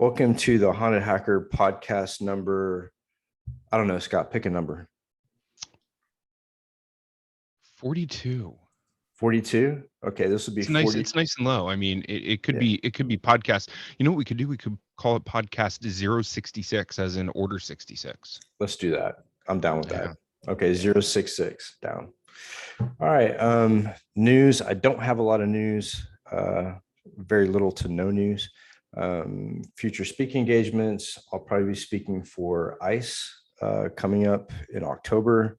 Welcome to the Haunted Hacker podcast number. I don't know, Scott, pick a number. 42. 42. Okay, this would be It's nice. 40. It's nice and low. I mean, it could Yeah. be podcast. You know what we could do? We could call it podcast 066 as in order 66. Let's do that. I'm down with Yeah. that. Okay, 066 down. All right. News. I don't have a lot of news. Very little to no news. Future speaking engagements. I'll probably be speaking for ICE coming up in October,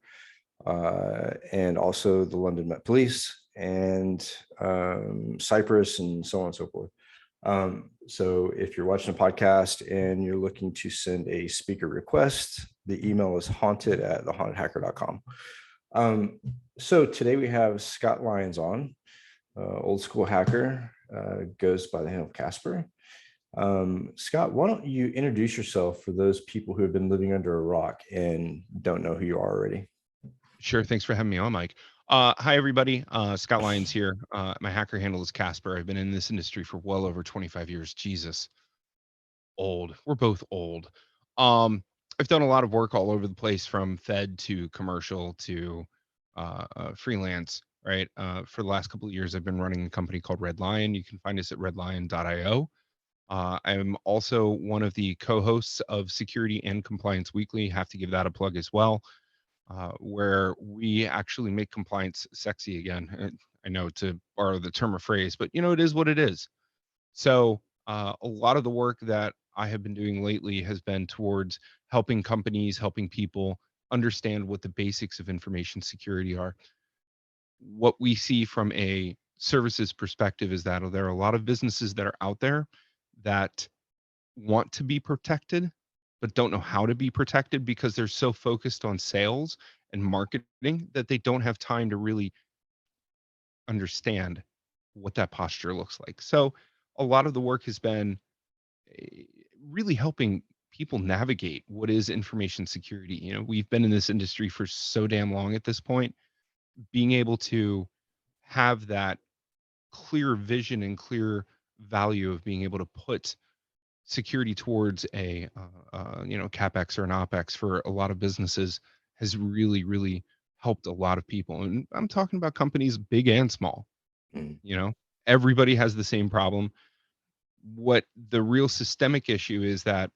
and also the London Met Police and Cyprus and so on and so forth. So if you're watching a podcast and you're looking to send a speaker request, the email is haunted@thehauntedhacker.com. So today we have Scott Lyons on, old school hacker, goes by the name of Casper. Scott, why don't you introduce yourself for those people who have been living under a rock and don't know who you are already? Sure. Thanks for having me on, Mike. Hi, everybody. Scott Lyons here. My hacker handle is Casper. I've been in this industry for well over 25 years. Jesus. Old. We're both old. I've done a lot of work all over the place, from Fed to commercial to freelance, right? For the last couple of years, I've been running a company called Red Lion. You can find us at redlion.io. I'm also one of the co-hosts of Security and Compliance Weekly. Have to give that a plug as well, where we actually make compliance sexy again. I know, to borrow the term or phrase, but it is what it is. So a lot of the work that I have been doing lately has been towards helping companies, helping people understand what the basics of information security are. What we see from a services perspective is that there are a lot of businesses that are out there that want to be protected, but don't know how to be protected because they're so focused on sales and marketing that they don't have time to really understand what that posture looks like. So a lot of the work has been really helping people navigate what is information security. We've been in this industry for so damn long at this point. Being able to have that clear vision and clear value of being able to put security towards a capex or an opex for a lot of businesses has really helped a lot of people. And I'm talking about companies big and small. Everybody has the same problem. What the real systemic issue is that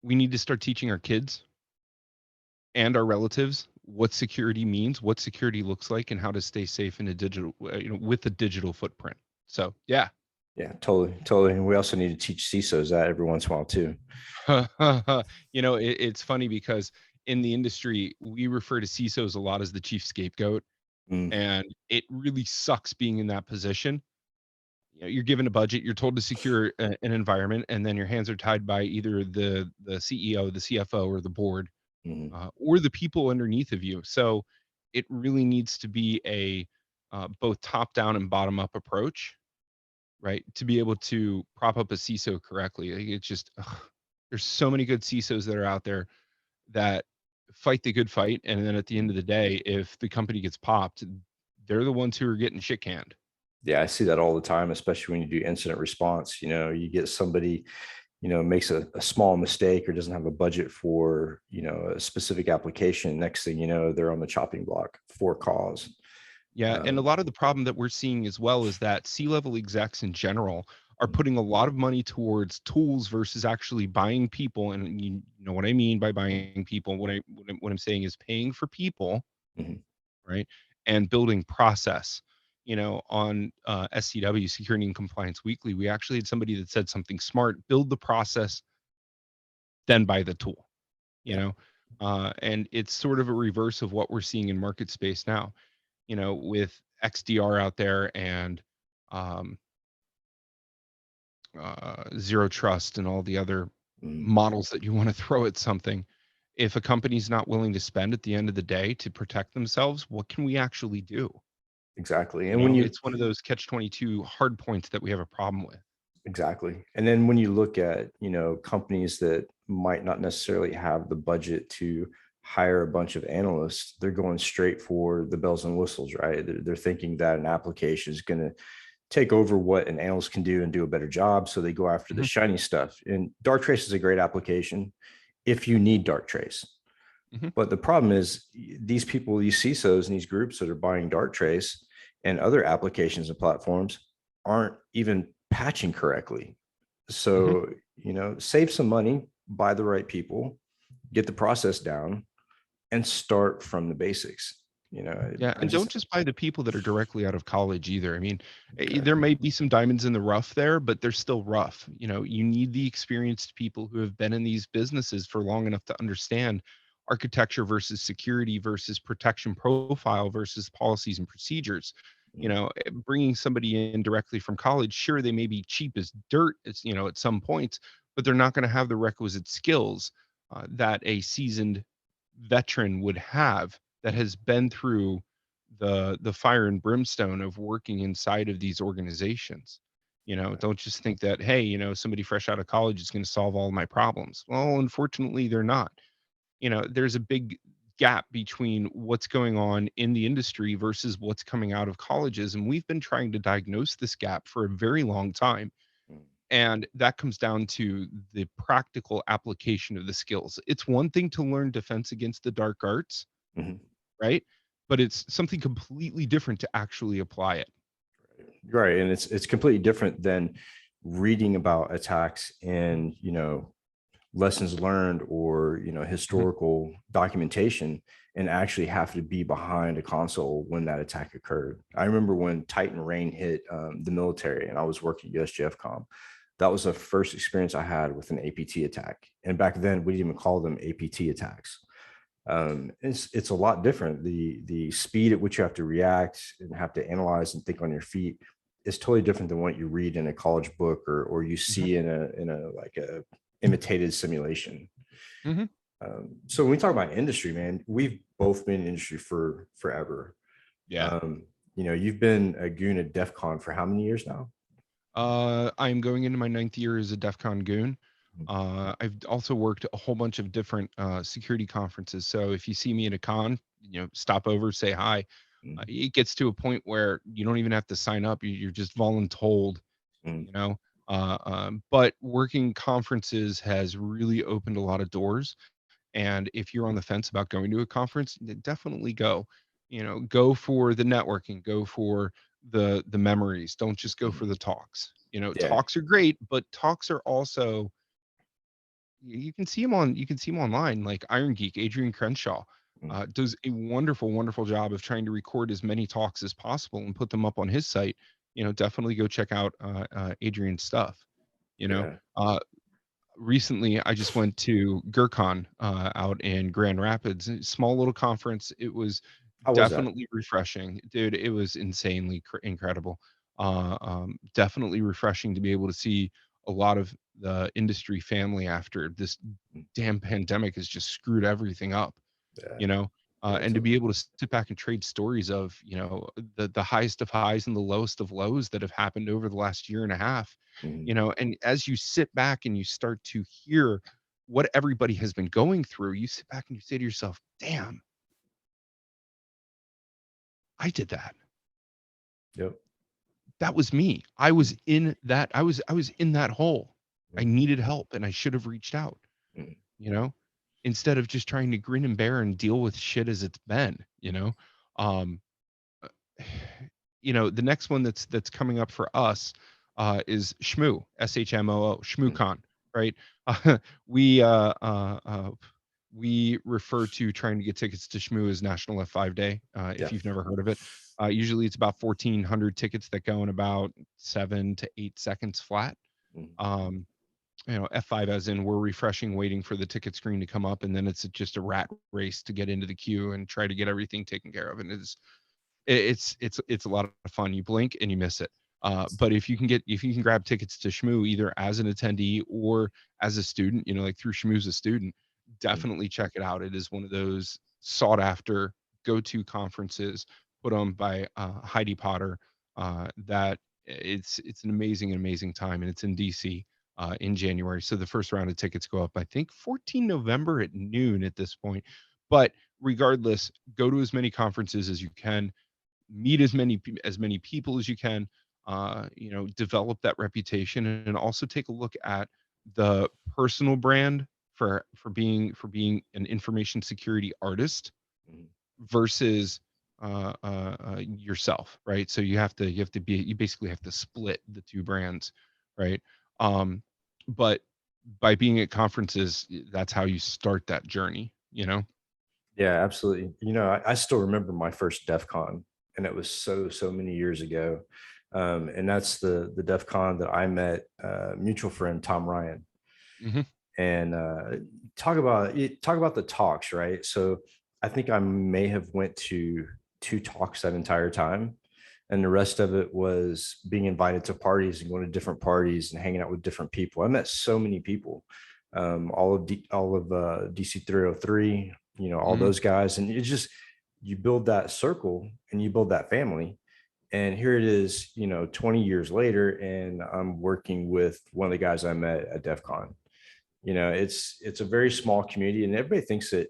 we need to start teaching our kids and our relatives what security means, what security looks like, and how to stay safe in a digital, with a digital footprint. So yeah. Yeah, totally. And we also need to teach CISOs that every once in a while too. It's funny because in the industry, we refer to CISOs a lot as the chief scapegoat. And it really sucks being in that position. You're given a budget, you're told to secure an environment, and then your hands are tied by either the CEO, the CFO, or the board, or the people underneath of you. So it really needs to be a both top down and bottom up approach, right? To be able to prop up a CISO correctly. It's just, there's so many good CISOs that are out there that fight the good fight. And then at the end of the day, if the company gets popped, they're the ones who are getting shit canned. Yeah, I see that all the time, especially when you do incident response. You get somebody, makes a small mistake or doesn't have a budget for, a specific application. Next thing you know, they're on the chopping block for cause. Yeah. And a lot of the problem that we're seeing as well is that C-level execs in general are putting a lot of money towards tools versus actually buying people. And you know what I mean by buying people. What I'm saying is paying for people, right? And building process. On SCW, Security and Compliance Weekly, we actually had somebody that said something smart: build the process, then buy the tool. And it's sort of a reverse of what we're seeing in market space now. With XDR out there and zero trust and all the other models that you want to throw at something. If a company's not willing to spend at the end of the day to protect themselves, what can we actually do? Exactly. And it's one of those catch-22 hard points that we have a problem with. Exactly. And then when you look at, companies that might not necessarily have the budget to hire a bunch of analysts, they're going straight for the bells and whistles, right? They're thinking that an application is going to take over what an analyst can do and do a better job. So they go after the Mhm. shiny stuff. And Darktrace is a great application if you need Darktrace. Mhm. But the problem is these people, these CISOs and these groups that are buying Darktrace and other applications and platforms aren't even patching correctly. Mhm. So, save some money, buy the right people, get the process down, and start from the basics. Yeah, I and don't just, just buy the people that are directly out of college either. I mean, okay. there may be some diamonds in the rough there, but they're still rough. You need the experienced people who have been in these businesses for long enough to understand architecture versus security versus protection profile versus policies and procedures. Bringing somebody in directly from college, sure, they may be cheap as dirt, at some points, but they're not going to have the requisite skills that a seasoned veteran would have that has been through the fire and brimstone of working inside of these organizations. Don't just think that, hey, somebody fresh out of college is going to solve all my problems. Well, unfortunately, they're not. There's a big gap between what's going on in the industry versus what's coming out of colleges, and we've been trying to diagnose this gap for a very long time. And that comes down to the practical application of the skills. It's one thing to learn defense against the dark arts, Mhm. right? But it's something completely different to actually apply it. Right. And it's completely different than reading about attacks and, lessons learned or, Mhm. historical documentation and actually have to be behind a console when that attack occurred. I remember when Titan Rain hit the military and I was working at USGFCom. That was the first experience I had with an APT attack. And back then we didn't even call them APT attacks. It's a lot different. The speed at which you have to react and have to analyze and think on your feet is totally different than what you read in a college book or you Mhm. see in a like a imitated simulation. Mhm. So when we talk about industry, man, we've both been in industry for forever. Yeah. You've been a goon at DEF CON for how many years now? I'm going into my ninth year as a DEF CON goon. I've also worked a whole bunch of different security conferences. So if you see me at a con, stop over, say hi. Mhm. It gets to a point where you don't even have to sign up. You're just voluntold, Mhm. you know. But working conferences has really opened a lot of doors. And if you're on the fence about going to a conference, definitely go. Go for the networking, go for the memories. Don't just go for Mhm. the talks. Yeah. Talks are great, but talks are also you can see them online. Like Iron Geek, Adrian Crenshaw, Mhm. does a wonderful, wonderful job of trying to record as many talks as possible and put them up on his site. Definitely go check out Adrian's stuff. You know, Yeah. uh, recently I just went to GurCon out in Grand Rapids, a small little conference. It was How was that? definitely refreshing, dude. It was insanely incredible. Definitely refreshing to be able to see a lot of the industry family after this Mhm. damn pandemic has just screwed everything up, Yeah. you know. Yeah. And to be able to sit back and trade stories of the highest of highs and the lowest of lows that have happened over the last year and a half, Mhm. and as you sit back and you start to hear what everybody has been going through, you sit back and you say to yourself, damn, I did that. Yep. That was me. I was Mhm. in that. I was in that hole. I Mhm. needed help and I should have reached out, Mhm. you know, instead of just trying to grin and bear and deal with shit as it's been. Um, uh, the next one that's coming up for us is Shmoo, SHMOO, Mhm. ShmooCon, right? Uh, we uh, uh, uh, we refer to trying to get tickets to Shmoo as National F5 Day. If Yeah. you've never heard of it, usually it's about 1,400 tickets that go in about 7 to 8 seconds flat. Mhm. Um, F5 as in we're refreshing, waiting for the ticket screen to come up, and then it's just a rat race to get into the queue and try to get everything taken care of. And it's a lot of fun. You blink and you miss it. But if you can grab tickets to Shmoo either as an attendee or as a student, like through Shmoo's a student, Mhm. definitely check it out. It is one of those sought after go-to conferences put on by Heidi Potter. That it's an amazing, amazing time, and it's in DC in January. So the first round of tickets go up, I think, 14 November at noon at this point. But regardless, go to as many conferences as you can, meet as many people as you can. develop that reputation, and also take a look at the personal brand for being an information security artist Mhm. versus yourself, right? So you basically have to split the two brands, right? Um, but by being at conferences, that's how you start that journey, you know? Yeah, absolutely. I still remember my first DEF CON, and it was so many years ago. And that's the DEF CON that I met mutual friend Tom Ryan. Hmm. And talk about the talks, right? So I think I may have went to two talks that entire time, and the rest of it was being invited to parties and going to different parties and hanging out with different people. I met so many people, all of DC303, all Hmm. those guys, and it's just you build that circle and you build that family. And here it is, 20 years later, and I'm working with one of the guys I met at DEF CON. It's a very small community, and everybody thinks that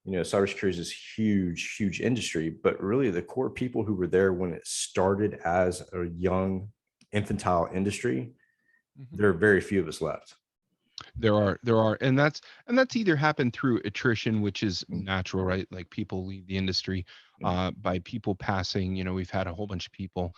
cybersecurity is this huge industry, but really the core people who were there when it started as a young infantile industry, Hmm. there are very few of us left. There are, and that's either happened through attrition, which is Mm, natural, right? Like people leave the industry, mm, by people passing. We've had a whole bunch of people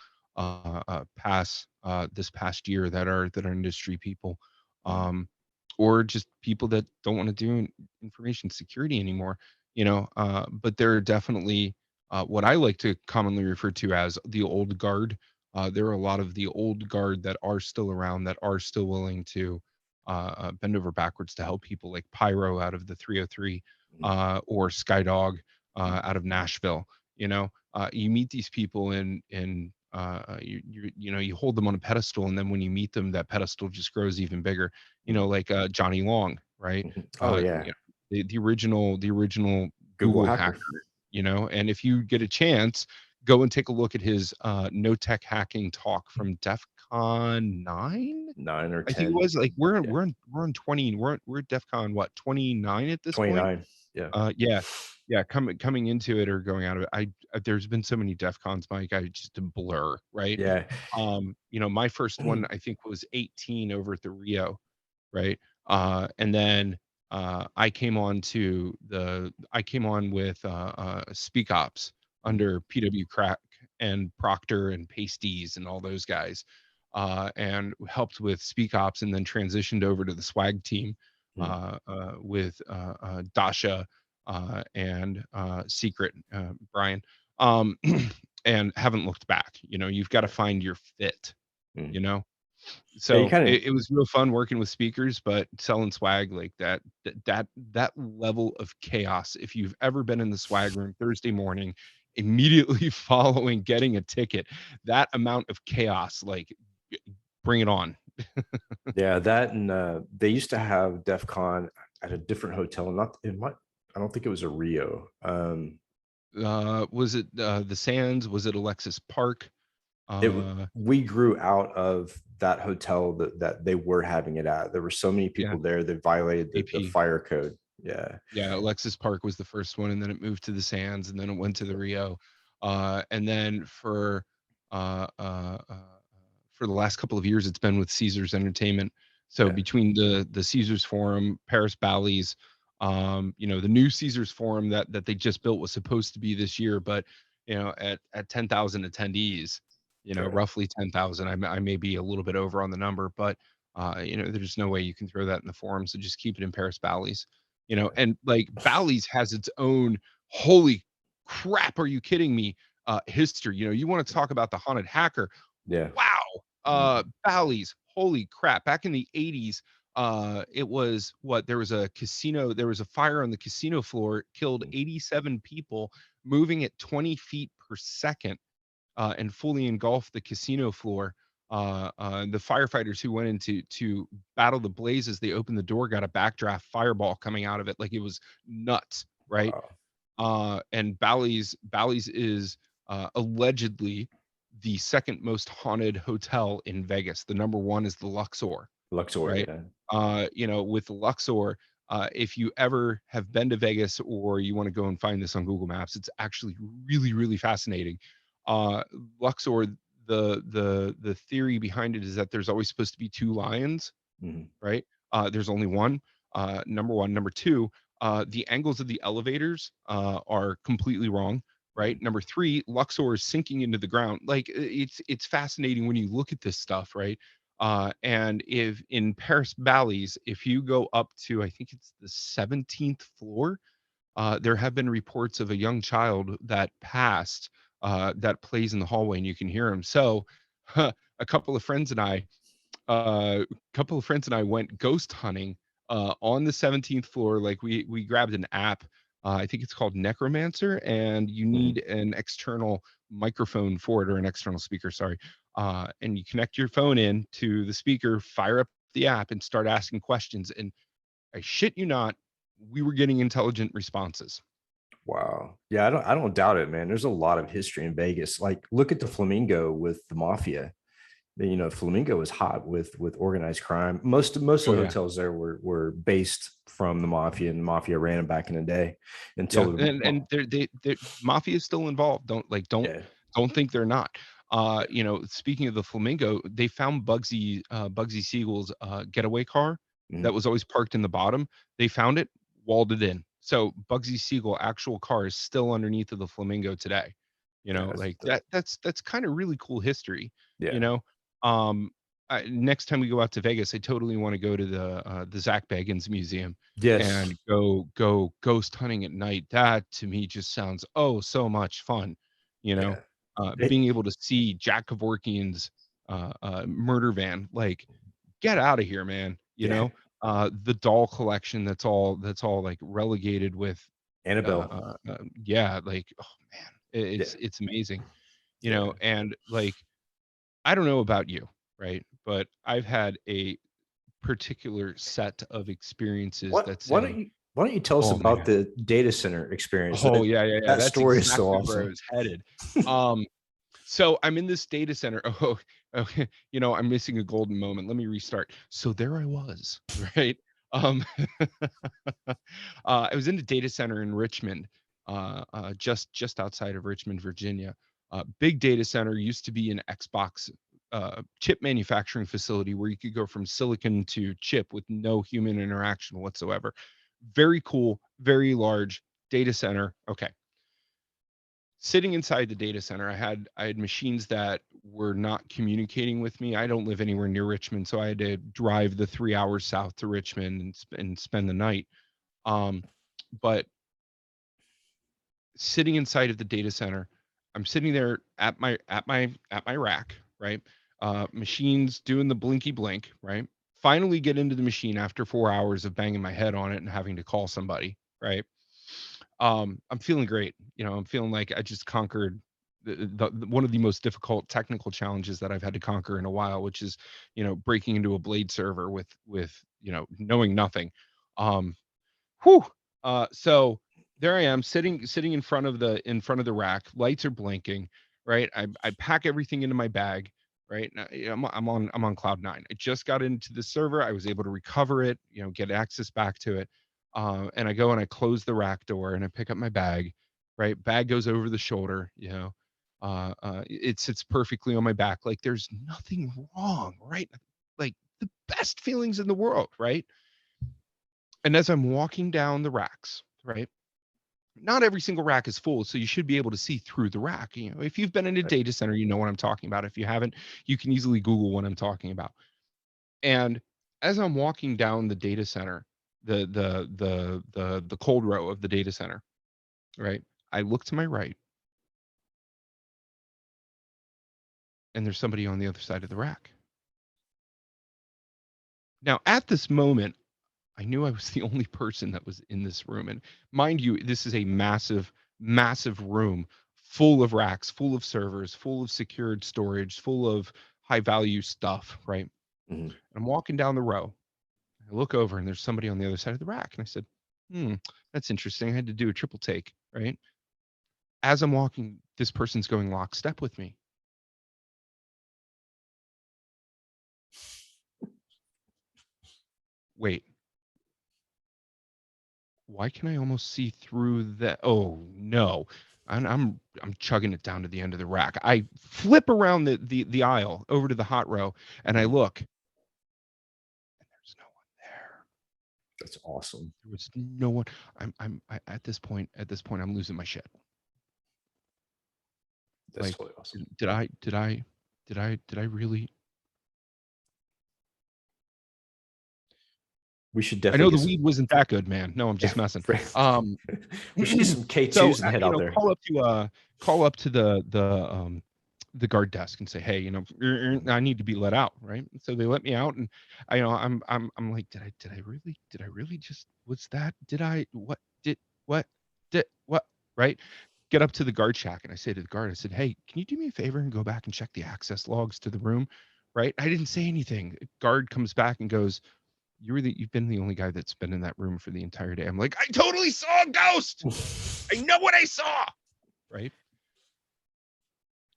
pass this past year that are industry people, mm. um, or just people that don't want to do information security anymore. But there are definitely what I like to commonly refer to as the old guard. There are a lot of the old guard that are still around, that are still willing to bend over backwards to help people, like Pyro out of the 303, Mm, or Skydog mm, out of Nashville. You meet these people, and you hold them on a pedestal, and then when you meet them, that pedestal just grows even bigger. mm, Like Johnny Long, right? mhm. Oh You yeah, know, the original Google Google hacker. hacker. And if you get a chance, go and take a look at his no tech hacking talk from DEF CON 9. Nine or I think it 10. was like we're Yeah, we're on 20. We're at DEF CON what, 29 at this point? 29. Yeah. Yeah. Yeah, coming into it or going out of it. There's been so many DEF CONs, Mike, I just a blur, right? Yeah. My first one I think was 18 over at the Rio, right? And then I came on with Speak Ops Mm, under PW Crack and Proctor and Pasties and all those guys, and helped with Speak Ops, and then transitioned over to the Swag team mm. with Dasha and Secret Brian, um, and haven't looked back. You've got to Yeah. find your fit. Mm. You know, Yeah, you so kind of it was real fun working with speakers, but selling swag like that level of chaos. If you've ever been in the swag room Thursday morning, immediately following getting a ticket, that amount of chaos, like bring it on. Yeah, that and they used to have DEF CON at a different hotel. Not it might I don't think it was a Rio. Was it the Sands? Was it Alexis Park? Uh, We grew out of that hotel that they were having it at. There were so many yeah, people there that violated the AP. fire code. Yeah. Yeah, Alexis Park was the first one, and then it moved to the Sands, and then it went to the Rio, and then for the last couple of years, it's been with Caesars Entertainment. So Yeah. between the Caesars Forum, Paris Bally's, the new Caesars Forum that they just built was supposed to be this year, but at 10,000 attendees, Right. roughly 10,000. I may be a little bit over on the number, but there's no way you can throw that in the forum. So just keep it in Paris Bally's. Yeah. And like Bally's has its own holy crap, are you kidding me? History. You want to talk about the haunted hacker. Yeah. Wow. Mhm. Bally's, holy crap. Back in the 80s, it was what there was a casino, there was a fire on the casino floor, killed 87 people, moving at 20 feet per second, and fully engulfed the casino floor. The firefighters who went in to battle the blazes, they opened the door, got a backdraft fireball coming out of it, like it was nuts, right? Wow. And Bally's is allegedly the second most haunted hotel in Vegas. The number one is the Luxor, Luxor, right? yeah. With the Luxor, if you ever have been to Vegas or you want to go and find this on Google Maps, it's actually really, really fascinating. Uh, Luxor, the theory behind it is that there's always supposed to be two lions, Mhm. right? There's only one. Number one. Number two, the angles of the elevators are completely wrong, right? Mhm. Number three, Luxor is sinking into the ground. Like it's fascinating when you look at this stuff, right? And if in Paris Bally's, if you go up to, I think it's the 17th floor, there have been reports of a young child that passed that plays in the hallway, and you can hear him. So, a couple of friends and I went ghost hunting on the 17th floor. Like we grabbed an app. I think it's called Necromancer, and you Mhm. need an external microphone for it, or an external speaker. Sorry, and you connect your phone in to the speaker, fire up the app, and start asking questions. And I shit you not, we were getting intelligent responses. Wow. Yeah, I don't doubt it, man. There's a lot of history in Vegas. Like, look at the Flamingo with the mafia. Flamingo was hot with organized crime. Most Oh of the yeah, hotels there were based from the mafia, and the mafia ran them back in the day yeah, until and they mafia is still involved. yeah. Don't think they're not. Yeah. Speaking of the Flamingo, they found Bugsy Siegel's getaway car that Mhm. was always parked in the bottom. They found it, walled it in. So Bugsy Siegel actual car is still underneath of the Flamingo today. Yeah, Like that's kind of really cool history. You yeah. know, um, next time we go out to Vegas, I totally want to go to the Zach Bagans Museum Yes. and go ghost hunting at night. That to me just sounds oh so much fun. You know, Yeah. It, being able to see Jack Kevorkian's murder van, like get out of here, man. yeah. The doll collection that's all like relegated with Annabelle. yeah, like oh man, Yeah. it's amazing. Yeah. And like I don't know about you, right? But I've had a particular set of experiences What that say, why don't you tell us "Oh about man, the data center experience? oh yeah, yeah, yeah, That that's story is so exactly where I awesome. was headed." Um, so I'm in this data center. Oh, okay. I'm missing a golden moment. Let me restart. So there I was, right? Um, I was in the data center in Richmond, just outside of Richmond, Virginia. Big data center used to be an Xbox chip manufacturing facility where you could go from silicon to chip with no human interaction whatsoever. Very cool, very large data center. Okay, sitting inside the data center, I had machines that were not communicating with me. I don't live anywhere near Richmond, so I had to drive the 3 hours south to Richmond and spend the night. But sitting inside of the data center, I'm sitting there at my rack, right? Machines doing the blinky blink, right? Finally get into the machine after 4 hours of banging my head on it and having to call somebody, right? I'm feeling great. I'm feeling like I just conquered one of the most difficult technical challenges that I've had to conquer in a while, which is, breaking into a blade server with knowing nothing. Um, whew. So there I am sitting in front of the rack. Lights are blinking, right? I pack everything into my bag, right? Now, I'm on cloud nine. I just got into the server. I was able to recover it, get access back to it. And I go and I close the rack door and I pick up my bag, right? Bag goes over the shoulder, it sits perfectly on my back. Like there's nothing wrong, right? Like the best feelings in the world, right? And as I'm walking down the racks, right? Not every single rack is full, so you should be able to see through the rack. If you've been in a Right. data center, you know what I'm talking about. If you haven't, you can easily Google what I'm talking about. And as I'm walking down the data center, the cold row of the data center, right? I look to my right, and there's somebody on the other side of the rack. Now, at this moment, I knew I was the only person that was in this room. And mind you, this is a massive, massive room full of racks, full of servers, full of secured storage, full of high value stuff, right? Mhm. I'm walking down the row. I look over and there's somebody on the other side of the rack. And I said, that's interesting. I had to do a triple take, right? As I'm walking, this person's going lockstep with me. Wait, why can I almost see through that? Oh no. I'm chugging it down to the end of the rack. I flip around the aisle over to the hot row, and I look, and there's no one there. That's awesome. There was no one. At this point, I'm losing my shit. That's Like, totally awesome. did I really? We should I know definitely the get some. weed wasn't that good, man. No, I'm just messing. We should get some So, K2s and head out there. call up to the guard desk and say, "Hey, I need to be let out," right? So they let me out, and I'm like, did I really just what's that? What? Right? Get up to the guard shack, and I say to the guard, I said, "Hey, can you do me a favor and go back and check the access logs to the room?" Right? I didn't say anything. Guard comes back and goes, you've been the only guy that's been in that room for the entire day. I'm like, I totally saw a ghost. I know what I saw. Right?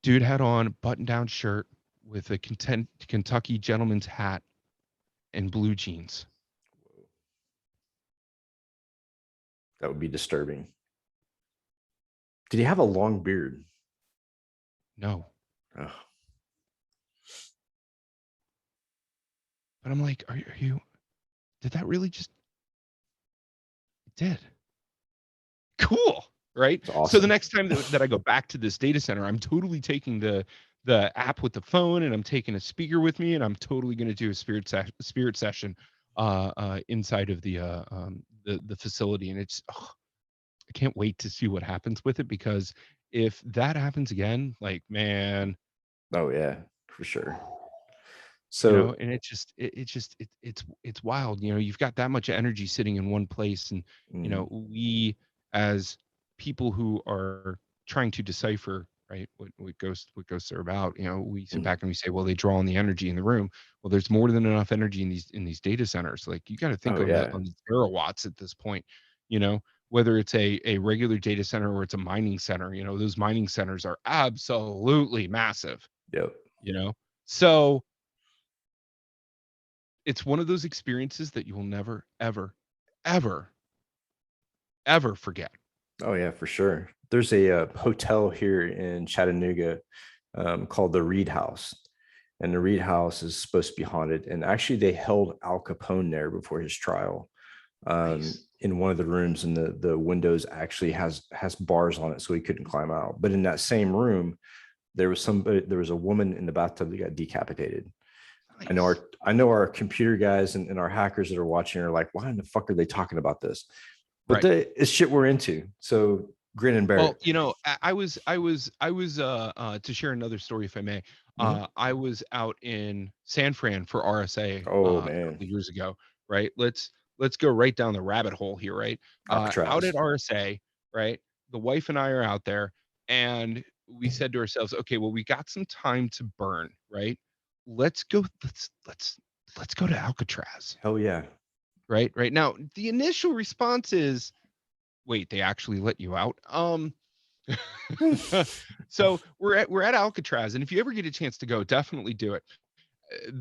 Dude had on a button-down shirt with a Kentucky gentleman's hat and blue jeans. That would be disturbing. Did he have a long beard? No. Oh. But I'm like, are you did that really just it did. Cool. Right? Awesome. So the next time that I go back to this data center, I'm totally taking the app with the phone, and I'm taking a speaker with me, and I'm totally going to do a spirit session inside of the facility. And I can't wait to see what happens with it, because if that happens again, like, man, Oh yeah, for sure. So and it's wild. You've got that much energy sitting in one place, and we, as people who are trying to decipher, right, what ghosts are about, we sit back and we say, well, they draw on the energy in the room. Well, there's more than enough energy in these data centers. Like, you got to think oh on yeah, the terawatts at this point, whether it's a regular data center or it's a mining center. Those mining centers are absolutely massive. yep. So it's one of those experiences that you will never, ever, ever, ever forget. Oh yeah, for sure. There's a hotel here in Chattanooga called the Reed House, and the Reed House is supposed to be haunted. And actually, they held Al Capone there before his trial. Nice. In one of the rooms, and the windows actually has bars on it, so he couldn't climb out. But in that same room, there was a woman in the bathtub that got decapitated. Nice. I know our computer guys and our hackers that are watching are like, why in the fuck are they talking about this? But Right. it's shit we're into. So grin and bear Well, it. to share another story, if I may. Mhm. I was out in San Fran for RSA Oh a couple man, of years ago, right? Let's go right down the rabbit hole here, right? Out Alcatraz. at RSA, right? The wife and I are out there, and we said to ourselves, okay, well, we got some time to burn, right? Let's go. Let's go to Alcatraz. Hell yeah. Right now, the initial response is, wait, they actually let you out? So we're at Alcatraz, and if you ever get a chance to go, definitely do it.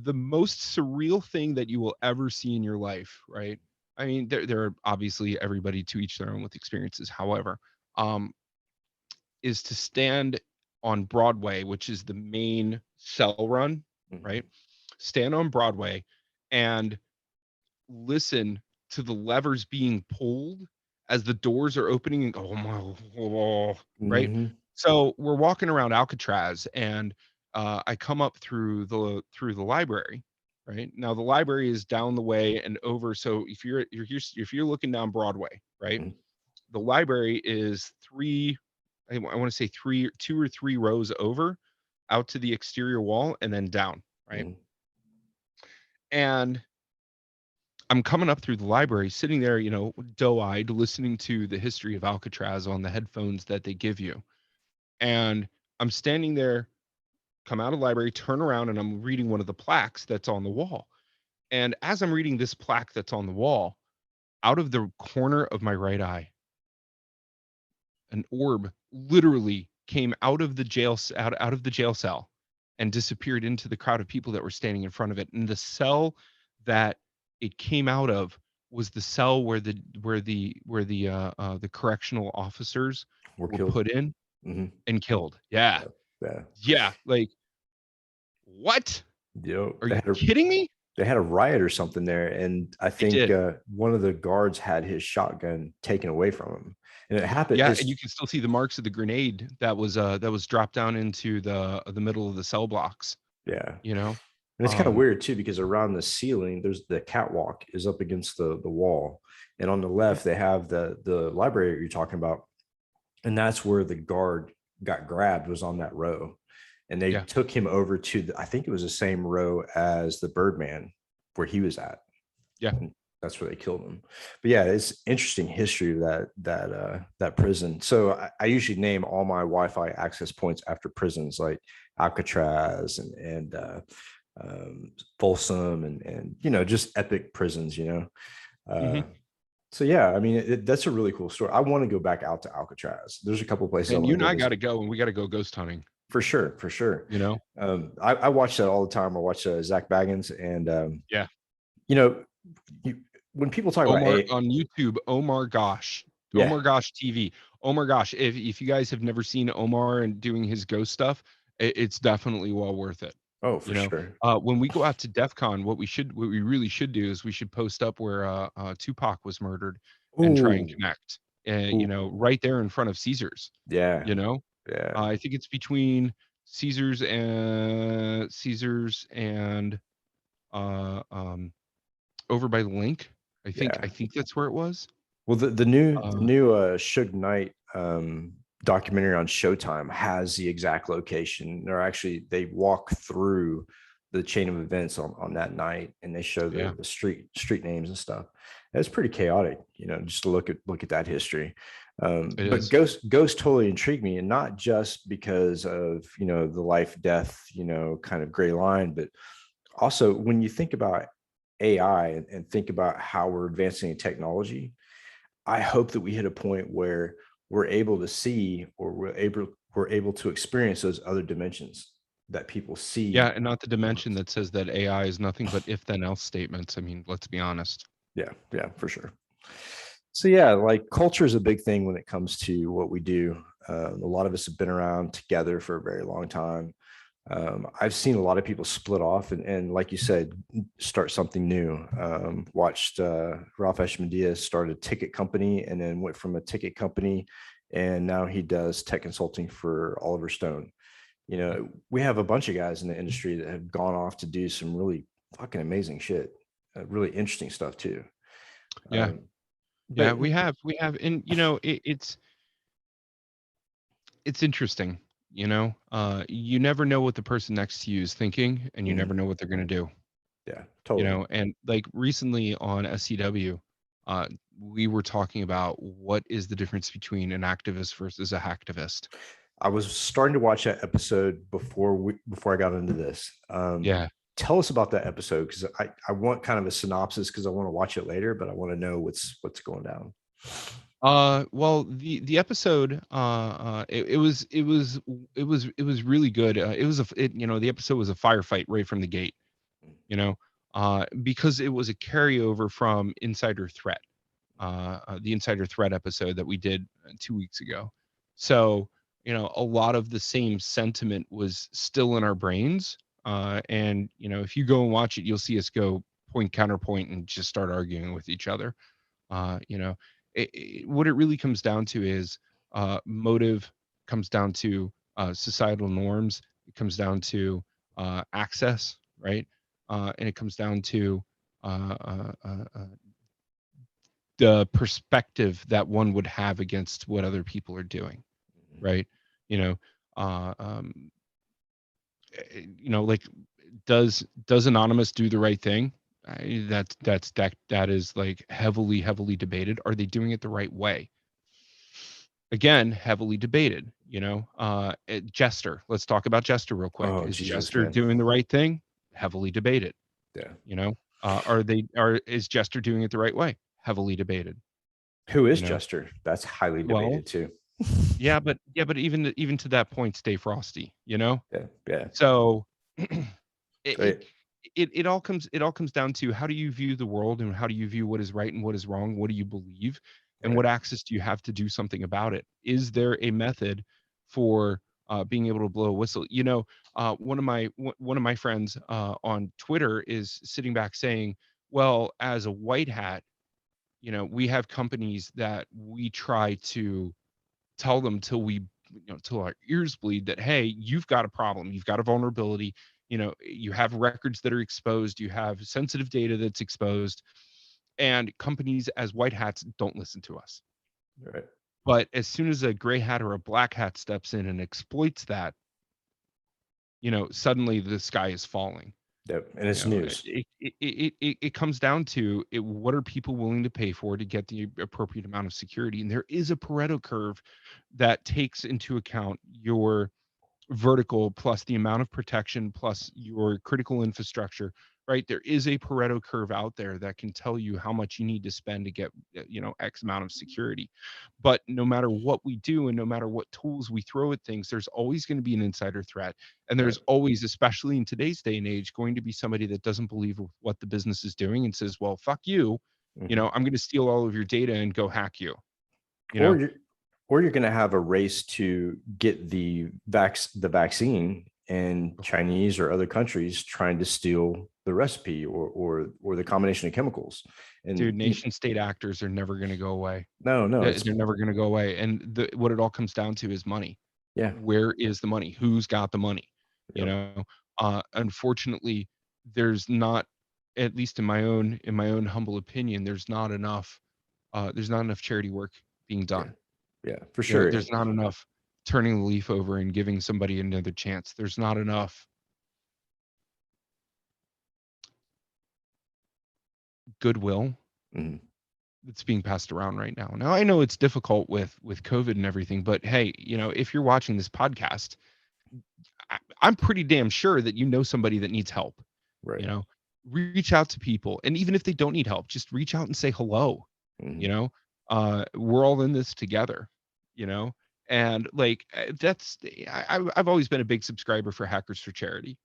The most surreal thing that you will ever see in your life, right? I mean, there are obviously, everybody to each their own with experiences. However, is to stand on Broadway, which is the main cell run, Mhm. right? Stand on Broadway and listen to the levers being pulled as the doors are opening, and go, oh my, oh, right? Mhm. So we're walking around Alcatraz, and I come up through the library. Right now, the library is down the way and over. So if you're looking down Broadway, right, Mhm. the library is I want to say two or three rows over, out to the exterior wall, and then down, right? Mhm. And I'm coming up through the library, sitting there, doe-eyed, listening to the history of Alcatraz on the headphones that they give you. And I'm standing there, come out of the library, turn around, and I'm reading one of the plaques that's on the wall. And as I'm reading this plaque that's on the wall, out of the corner of my right eye, an orb literally came out of the out of the jail cell and disappeared into the crowd of people that were standing in front of it. And the cell that it came out of was the cell where the correctional officers Were were killed. put in Hmm. and killed. Yeah. Yeah. Yeah. Like, what? Yo, Are you kidding me? they had a riot or something there, and I It think did. one of the guards had his shotgun taken away from him, and it happened. Yeah, and you It's can still see the marks of the grenade that was dropped down into the middle of the cell blocks, yeah, you know? and it's kind of Um, weird too because around the ceiling, there's the catwalk is up against the wall, and on the left they have the library you're talking about, and that's where the guard got grabbed was on that row, and they yeah, took him over to I think it was the same row as the Birdman where he was at. yeah. And that's where they killed him. But yeah, it's interesting history of that prison. So I usually name all my Wi-Fi access points after prisons like Alcatraz and Folsom and just epic prisons. Uh, Mhm. so yeah, I mean that's a really cool story. I want to go back out to Alcatraz. There's a couple places I And want you to and go I visit. gotta go, and we gotta go ghost hunting, For sure, for sure. you know? I watch that all the time. I watch Zach Baggins, and Yeah. you know, you, when people talk about Omar a on YouTube, Omar Gosh. yeah. Omar Gosh TV. Omar Gosh. If you guys have never seen Omar and doing his ghost stuff, it's definitely well worth it. Oh, You for know, sure. when we go out to DEF CON, what we really should do is we should post up where Tupac was murdered and try and Ooh, connect. You know, ooh, right there in front of Caesars. yeah, You know, yeah, I think it's between Caesars and uh, um, over by the link. I yeah. think that's where it was. Well, the new Suge Knight documentary on Showtime has the exact location. They walk through the chain of events on that night, and they show Yeah, the street names and stuff. It's pretty chaotic, just to look at that history. it But is. Ghost totally intrigued me, and not just because of the life death kind of gray line, but also when you think about AI and think about how we're advancing in technology. I hope that we hit a point where we're able to see or we're able to experience those other dimensions that people Yeah, see. and not the dimension that says that AI is nothing but if then else statements. I mean, let's be honest. Yeah, yeah, for sure. So yeah, like culture is a big thing when it comes to what we do. A lot of us have been around together for a very long time. I've seen a lot of people split off and like you said, start something new. Watched Ralph Eshmandias start a ticket company and then went from a ticket company and now he does tech consulting for Oliver Stone. We have a bunch of guys in the industry that have gone off to do some really fucking amazing shit, really interesting stuff too. Yeah, Um, yeah, but we have, and you know, it's interesting. You know, you never know what the person next to you is thinking, and you never mhm, know what they're gonna do. yeah, You totally. know, and like recently on SCW, uh, we were talking about what is the difference between an activist versus a hacktivist. I was starting to watch that episode before I got into this. Yeah. Tell us about that episode because I want kind of a synopsis because I want to watch it later, but I want to know what's going down. Well, the episode, it was really good. You know, the episode was a firefight right from the gate. You know, because it was a carryover from Insider Threat, the Insider Threat episode that we did 2 weeks ago. So, you know, a lot of the same sentiment was still in our brains. And you know, if you go and watch it, you'll see us go point counterpoint and just start arguing with each other. You know, what it really comes down to is motive, comes down to societal norms, it comes down to access, right? And it comes down to uh, uh, uh, uh, the perspective that one would have against what other people are doing, right? You know, uh, um, you know, like does anonymous do the right thing? That is like heavily debated. Are they doing it the right way? Again, heavily debated. You know, Jester. Let's talk about Jester real quick. Oh Is Jesus, Jester man. doing the right thing? Heavily debated. Yeah. You know, is Jester doing it the right way? Heavily debated. Who is You know, Jester? That's highly well, debated too. yeah, but even to that point, stay frosty. You know, Yeah, yeah. so it, it Right. it all comes down to how do you view the world and how do you view what is right and what is wrong? What do you believe? and Right. what access do you have to do something about it? Is there a method for being able to blow a whistle? One of my friends on Twitter is sitting back saying, well, as a white hat, we have companies that we try to tell them till our ears bleed that, hey, you've got a problem, you've got a vulnerability, you have records that are exposed, you have sensitive data that's exposed, and companies as white hats don't listen to us. Right. But as soon as a gray hat or a black hat steps in and exploits that, suddenly the sky is falling. Yep. And it's news. It comes down to what are people willing to pay for to get the appropriate amount of security? And there is a Pareto curve that takes into account your vertical plus the amount of protection plus your critical infrastructure, right? There is a Pareto curve out there that can tell you how much you need to spend to get X amount of security. But no matter what we do and no matter what tools we throw at things, there's always going to be an insider threat, and Right. there's always, especially in today's day and age, going to be somebody that doesn't believe what the business is doing and says, well, fuck you, Mhm. I'm going to steal all of your data and go hack you you Or know you're going to have a race to get the vaccine, and Chinese or other countries trying to steal the recipe or the combination of chemicals. Dude, And nation state actors are never going to go away. no, They're it's never gonna go away, and what it all comes down to is money. yeah. Where is the money? Who's got the money? You Yep. know? Unfortunately, there's not, at least in my own humble opinion, there's not enough charity work being Yeah. done. Yeah, for sure. There's not enough turning the leaf over and giving somebody another chance. There's not enough goodwill Mhm. that's being passed around right now. Now, I know it's difficult with COVID and everything, but hey, if you're watching this podcast, I'm pretty damn sure that you know somebody that needs help. Right. you know Reach out to people, and even if they don't need help, just reach out and say hello. you Mhm. know we're all in this together. you know and like that's I've always been a big subscriber for Hackers for Charity,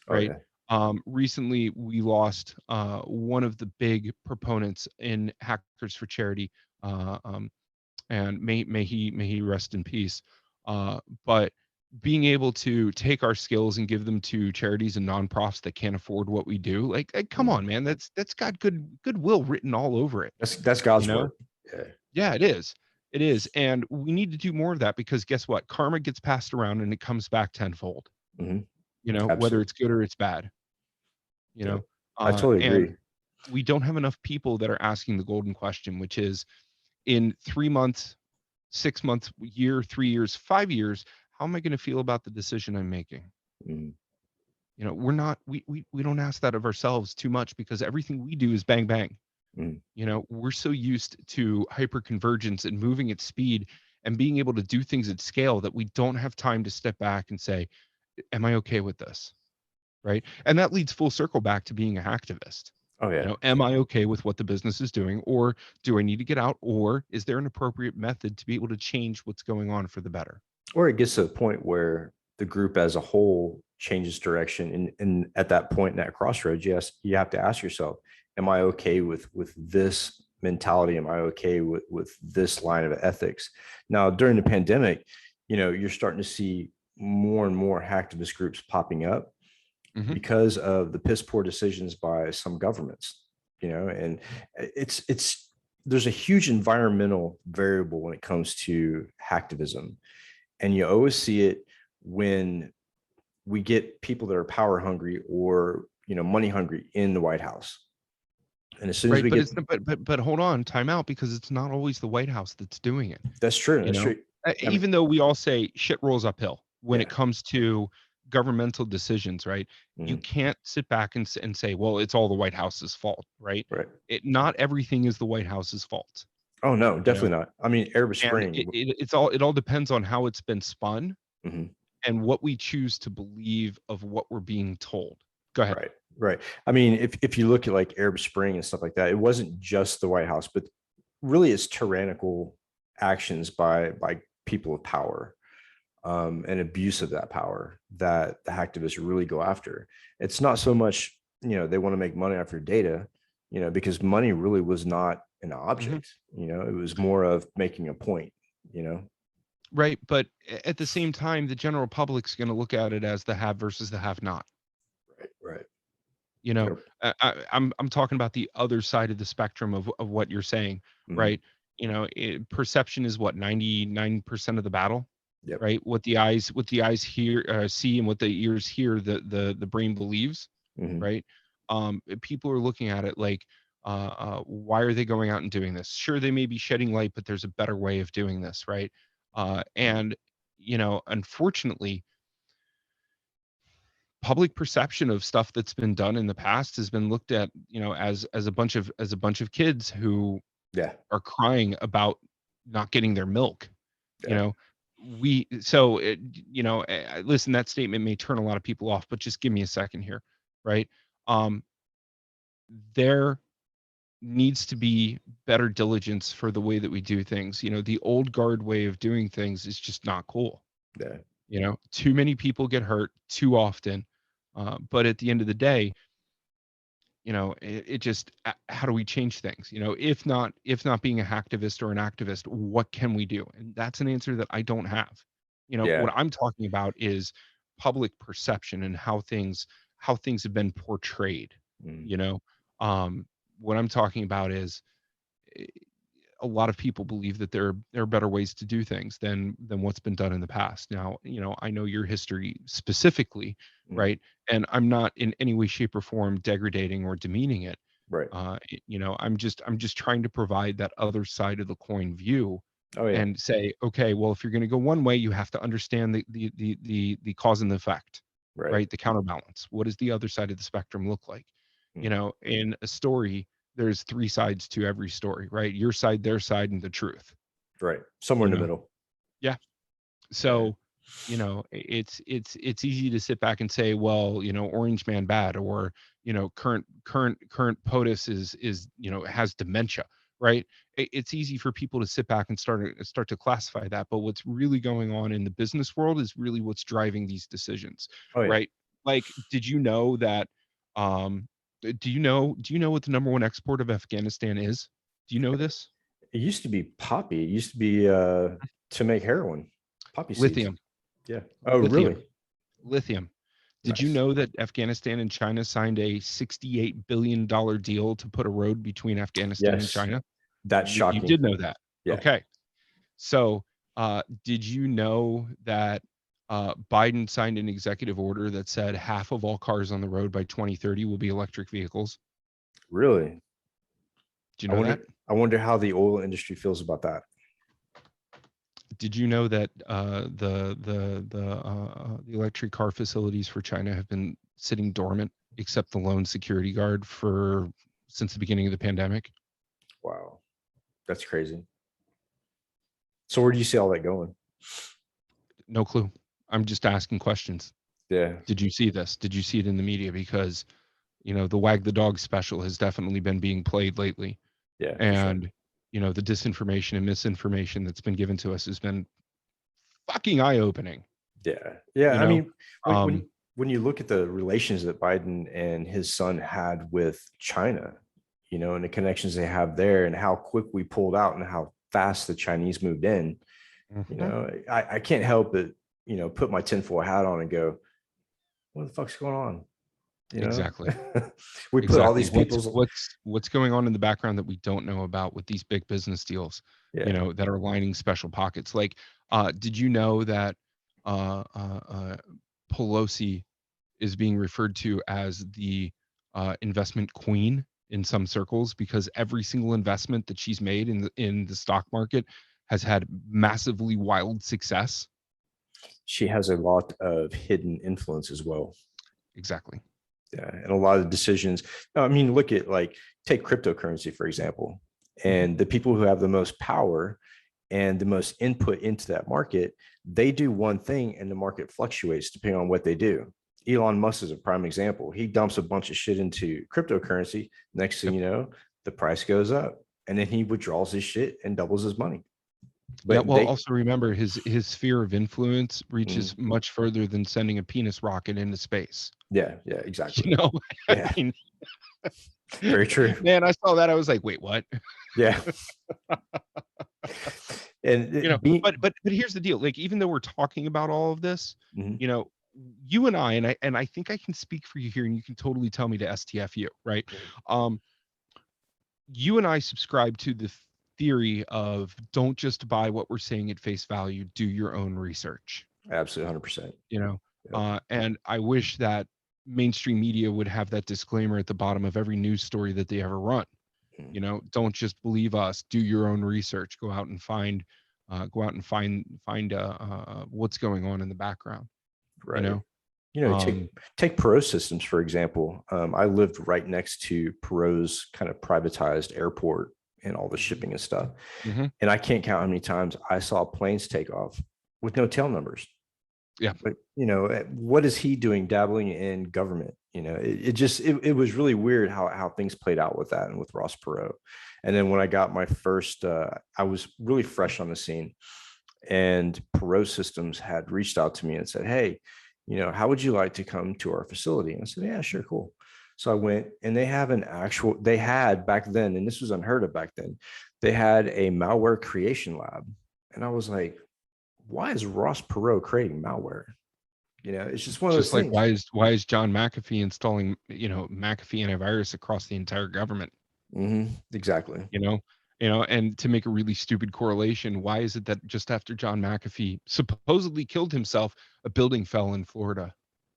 Oh right? yeah. Recently we lost one of the big proponents in Hackers for Charity, uh, um, and may he rest in peace. But being able to take our skills and give them to charities and nonprofits that can't afford what we do, like come Mhm. on, man, that's got goodwill written all over it. That's You God's know, work. Yeah. yeah, it is, and we need to do more of that because guess what? Karma gets passed around and it comes back tenfold. Mhm. Whether Absolutely. it's good or it's bad. You Yep. know, I totally and agree. we don't have enough people that are asking the golden question, which is, in 3 months, 6 months, year, 3 years, 5 years, how am I going to feel about the decision I'm making? Mhm. We're not, we don't ask that of ourselves too much because everything we do is bang, bang. Mhm. We're so used to hyper convergence and moving at speed and being able to do things at scale that we don't have time to step back and say, am I okay with this? Right. And that leads full circle back to being a hacktivist. Oh yeah. Am I okay with what the business is doing, or do I need to get out, or is there an appropriate method to be able to change what's going on for the better? Or it gets to a point where the group as a whole changes direction, and at that point, in that crossroads, yes, you have to ask yourself, am I okay with this mentality? Am I okay with this line of ethics? Now during the pandemic, you're starting to see more and more hacktivist groups popping up Hmm. because of the piss poor decisions by some governments. And it's there's a huge environmental variable when it comes to hacktivism, and you always see it when we get people that are power hungry or money hungry in the White House. And as soon as Right, we but get it's but hold on, time out, because it's not always the White House that's doing it. That's true. You That's know, true. I mean, Even though we all say shit rolls uphill when it yeah. comes to governmental decisions, right? You Mhm. can't sit back and say, well, it's all the White House's fault, right? Right. Not everything is the White House's fault. Oh no, you know, definitely not. I mean, Arab and Spring. it all depends on how it's been spun Mhm. and what we choose to believe of what we're being told. Go ahead. Right. Right. I mean, if you look at like Arab Spring and stuff like that, it wasn't just the White House, but really it's tyrannical actions by people of power, and abuse of that power that the hacktivists really go after. It's not so much, they want to make money off your data, because money really was not an Mhm. object. It was more of making a point, you know? Right, but at the same time, the general public's gonna look at it as the have versus the have not. Right, right. You know, Yep. I'm talking about the other side of the spectrum of what you're saying, Mhm. right? Perception is what 99% of the battle, Yep. right? What the eyes hear, see, and what the ears hear, the brain believes, Mhm. right? People are looking at it like, why are they going out and doing this? Sure, they may be shedding light, but there's a better way of doing this, right? And unfortunately, public perception of stuff that's been done in the past has been looked at, as a bunch of kids who Yeah. are crying about not getting their milk. You Yeah. know, we so it, listen, that statement may turn a lot of people off, but just give me a second here, right? Um, there needs to be better diligence for the way that we do things. The old guard way of doing things is just not cool. Yeah. Too many people get hurt too often. But at the end of the day, it just how do we change things? If not being a hacktivist or an activist, what can we do? And that's an answer that I don't have. What Yeah. I'm talking about is public perception and how things have been portrayed. Mm. You know, what I'm talking about is a lot of people believe that there are better ways to do things than what's been done in the past. Now, I know your history specifically, Mm. right? And I'm not in any way, shape, or form degrading or demeaning it. Right. I'm just trying to provide that other side of the coin view Oh yeah. and say, okay, well, if you're going to go one way, you have to understand the cause and the effect, Right. right? The counterbalance. What does the other side of the spectrum look like? Mm. In a story, there's three sides to every story, right? Your side, their side, and the truth. Right. Somewhere You in the know, middle. yeah. Yeah. So, it's easy to sit back and say, well, Orange Man bad, or current POTUS is has dementia, right? It's easy for people to sit back and start to classify that, but what's really going on in the business world is really what's driving these decisions, Oh yeah. right? Like, did you know that? Um, do you know what the number one export of Afghanistan is? Do you know this? It used to be poppy. It used to be to make heroin. Poppy seeds. Lithium. Yeah. Oh Lithium. really? Lithium. Did you Nice. know that Afghanistan and China signed a $68 billion deal to put a road between Afghanistan and Yes. China? That's You shocking. did know that. Yeah. Okay. So, did you know that Biden signed an executive order that said half of all cars on the road by 2030 will be electric vehicles? Really? Do you I know that? wonder I wonder how the oil industry feels about that. Did you know that the electric car facilities for China have been sitting dormant, except the lone security guard, for since the beginning of the pandemic? Wow. That's crazy. So where do you see all that going? No clue. I'm just asking questions. Yeah. Did you see this? Did you see it in the media? Because, the wag the dog special has definitely been being played lately. Yeah, for sure. And, the disinformation and misinformation that's been given to us has been fucking eye-opening, Yeah. Yeah. you I know? mean, when Um, when when you look at the relations that Biden and his son had with China, and the connections they have there and how quick we pulled out and how fast the Chinese moved in, mhm, I can't help but, put my tinfoil hat on and go, what the fuck's going on? You know, exactly. we put all Exactly. these What's people's, what's what's going on in the background that we don't know about with these big business deals, yeah, that are lining special pockets? Like, did you know that uh, uh, uh, Pelosi is being referred to as the investment queen in some circles because every single investment that she's made in the stock market has had massively wild success? she has a lot of hidden influence as well. Exactly. Yeah, and a lot of decisions. I mean, look at take cryptocurrency for example, Mhm. and the people who have the most power and the most input into that market, they do one thing and the market fluctuates depending on what they do. Elon Musk is a prime example. He dumps a bunch of shit into cryptocurrency. Next thing Yep. you know, the price goes up, and then he withdraws his shit and doubles his money. Yeah, But well, they, also remember his sphere of influence reaches mm, much further than sending a penis rocket into space. Yeah, exactly. I Yeah, mean, very true. man, I saw that. I was like, wait, what? Yeah. And But here's the deal. Like, even though we're talking about all of this, Mhm. you know, you and I think I can speak for you here, and you can totally tell me to STFU, right? Mhm. Um, you and I subscribe to the theory of don't just buy what we're saying at face value, do your own research, Absolutely 100%. you know? Yep. And I wish that mainstream media would have that disclaimer at the bottom of every news story that they ever run. Mhm. Don't just believe us, do your own research, go out and find what's going on in the background, you Right. know? Take Um, Perot Systems, for example. I lived right next to Perot's kind of privatized airport and all the mhm, shipping and stuff. mhm, And I can't count how many times I saw planes take off with no tail numbers. yeah, But what is he doing dabbling in government? It was really weird how things played out with that and with Ross Perot. And then when I got my first, I was really fresh on the scene, and Perot Systems had reached out to me and said, hey, how would you like to come to our facility? And I said, yeah, sure, cool. So I went, and they had back then, and this was unheard of back then, they had a malware creation lab. And I was like, why is Ross Perot creating malware? It's just one of those just like things. why is John McAfee installing, McAfee antivirus across the entire government? Exactly. You know? And to make a really stupid correlation, why is it that just after John McAfee supposedly killed himself, a building fell in Florida?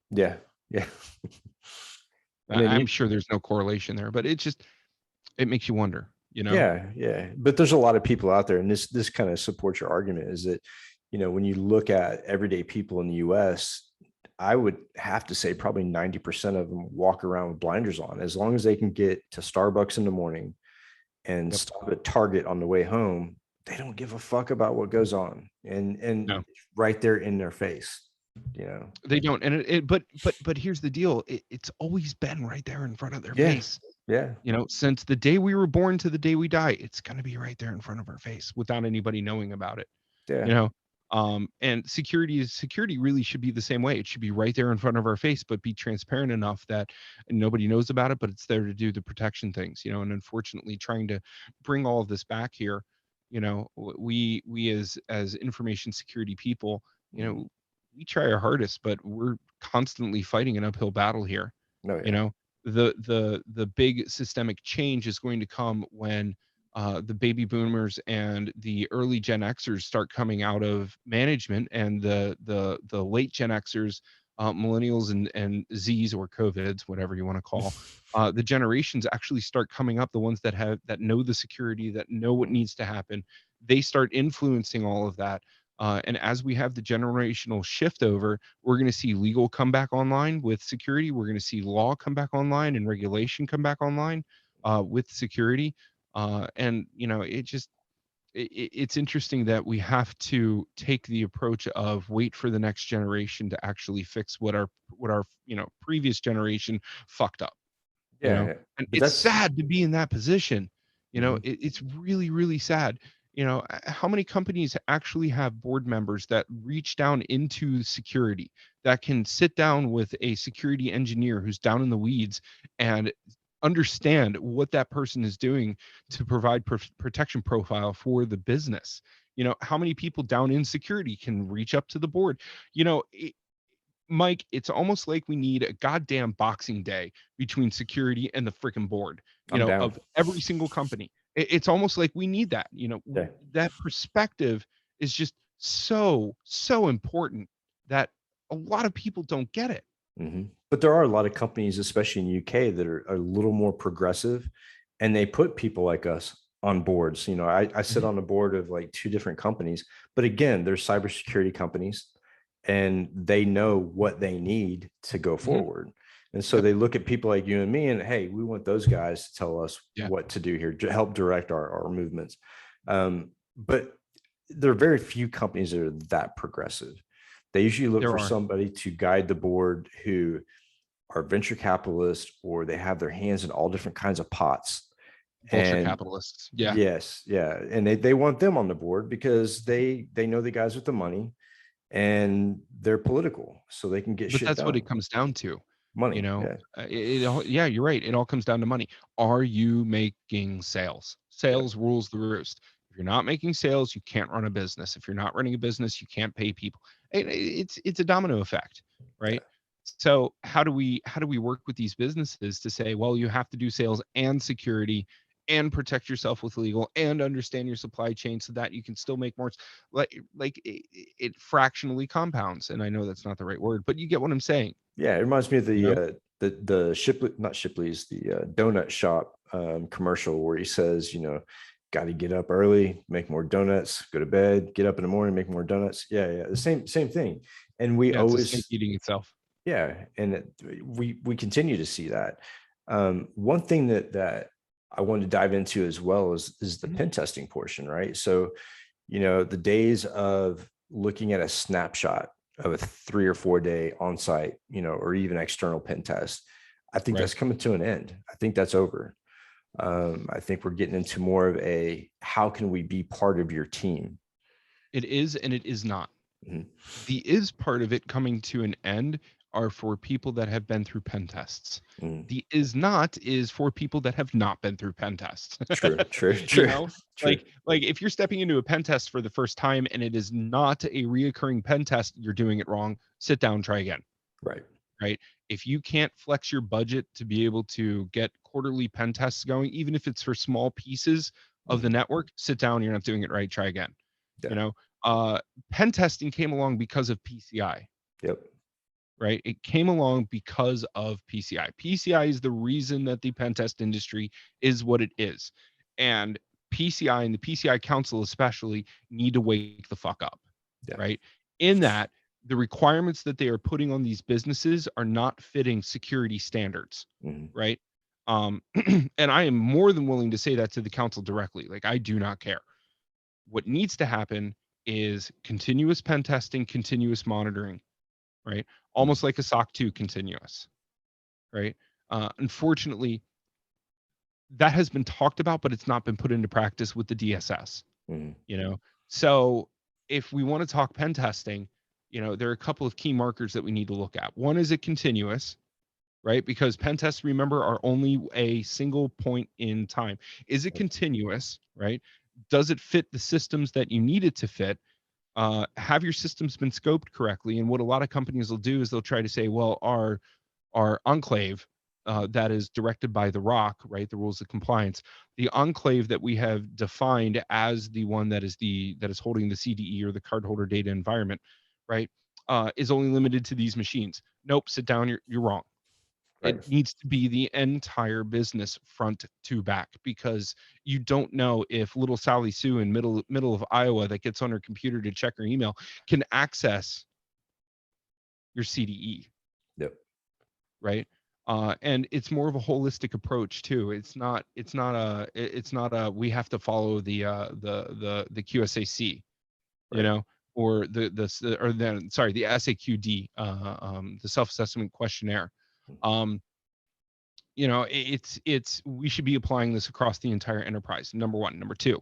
Yeah. Yeah. And then I'm sure there's no correlation there, but it makes you wonder, you know? yeah. But there's a lot of people out there, and this kind of supports your argument, is that, when you look at everyday people in the US, I would have to say probably 90% of them walk around with blinders on. As long as they can get to Starbucks in the morning and Yep. stop at Target on the way home, they don't give a fuck about what goes on. And No. it's right there in their face, you know. They don't, and but here's the deal, it's always been right there in front of their Yeah. face. Yeah. Since the day we were born to the day we die, it's gonna be right there in front of our face without anybody knowing about it, you Yeah. know? And security really should be the same way. It should be right there in front of our face, but be transparent enough that nobody knows about it, but it's there to do the protection things, and unfortunately trying to bring all of this back here, we as information security people, you Mhm. know, we try our hardest, but we're constantly fighting an uphill battle here. Oh You yeah. know, the big systemic change is going to come when the baby boomers and the early Gen Xers start coming out of management, and the late Gen Xers, millennials and Zs or COVIDs, whatever you want to call, the generations actually start coming up. The ones that know the security, that know what needs to happen, they start influencing all of that. And as we have the generational shift over, we're going to see legal come back online with security. We're going to see law come back online and regulation come back online with security. And it's interesting that we have to take the approach of wait for the next generation to actually fix what our previous generation fucked up. you know Yeah. and But it's that's sad to be in that position. Mhm. It's really, really sad. How many companies actually have board members that reach down into security, that can sit down with a security engineer who's down in the weeds and understand what that person is doing to provide protection profile for the business? How many people down in security can reach up to the board? Mike, it's almost like we need a goddamn boxing day between security and the freaking board, I'm down. of every single company. It's almost like we need that. Yeah. That perspective is just so, so important that a lot of people don't get it. But there are a lot of companies, especially in UK, that are a little more progressive, and they put people like us on boards. I sit Mhm. on a board of like two different companies, but again, they're cybersecurity companies, and they know what they need to go Mhm. forward. And so Yep. they look at people like you and me, and hey, we want those guys to tell us Yeah. what to do here, to help direct our movements. But there are very few companies that are that progressive. They usually look There for are somebody to guide the board who are venture capitalists, or they have their hands in all different kinds of pots. vulture And capitalists. Yeah. yes, yeah. And they want them on the board because they know the guys with the money, and they're political, so they can get But shit that's what it done. comes down to. Money. You know, Yeah. yeah, you're right. It all comes down to money. Are you making sales? Yeah. Sales rules the roost. If you're not making sales, you can't run a business. If you're not running a business, you can't pay people. It's a domino effect, Yeah. right? So how do we work with these businesses to say, well, you have to do sales and security and protect yourself with legal and understand your supply chain so that you can still make more. It fractionally compounds, and I know that's not the right word, but you get what I'm saying. Yeah, it reminds me of You know, the Shipley, not Shipley's, the donut shop commercial where he says, got to get up early, make more donuts, go to bed, get up in the morning, make more donuts. Yeah, yeah, the same thing. And we yeah, it's a snake always, eating itself. yeah, and we continue to see that. One thing that I wanted to dive into as well is the Mhm. pen testing portion, right? So, the days of looking at a snapshot of a 3 or 4 day on-site, or even external pen test, I think Right. that's coming to an end. I think that's over. I think we're getting into more of a how can we be part of your team? It is and it is not. Mhm. The is part of it coming to an end are for people that have been through pen tests. Mhm. The is not is for people that have not been through pen tests. True, true, You true, know, true. like if you're stepping into a pen test for the first time and it is not a reoccurring pen test, you're doing it wrong. Sit down, try again. Right. Right? If you can't flex your budget to be able to get quarterly pen tests going, even if it's for small pieces of the Mhm. network, sit down, you're not doing it right, try again. You Yeah. know, pen testing came along because of PCI, Yep. right? It came along because of PCI. PCI is the reason that the pen test industry is what it is. And PCI and the PCI Council especially need to wake the fuck up, Yeah. right? In that the requirements that they are putting on these businesses are not fitting security standards, Mhm. right? And I am more than willing to say that to the council directly. Like I do not care. What needs to happen is continuous pen testing, continuous monitoring, right? Almost Mhm. like a SOC 2 continuous, right? Unfortunately, that has been talked about, but it's not been put into practice with the DSS, Mhm. you know? So if we want to talk pen testing, there are a couple of key markers that we need to look at. One is it continuous, right? Because pen tests, remember, are only a single point in time. Is it continuous, right? Does it fit the systems that you need it to fit? Have your systems been scoped correctly? And what a lot of companies will do is they'll try to say, well, our enclave that is directed by the ROC, right, the rules of compliance, the enclave that we have defined as the one that is holding the CDE or the cardholder data environment, right, is only limited to these machines. Nope, sit down. You're wrong. It Right. needs to be the entire business front to back because you don't know if little Sally Sue in middle of Iowa that gets on her computer to check her email can access your CDE, Yep. right? And it's more of a holistic approach too. It's not a we have to follow the QSAC, Right. or the SAQD, the self-assessment questionnaire. Um, it's we should be applying this across the entire enterprise. Number one. Number two,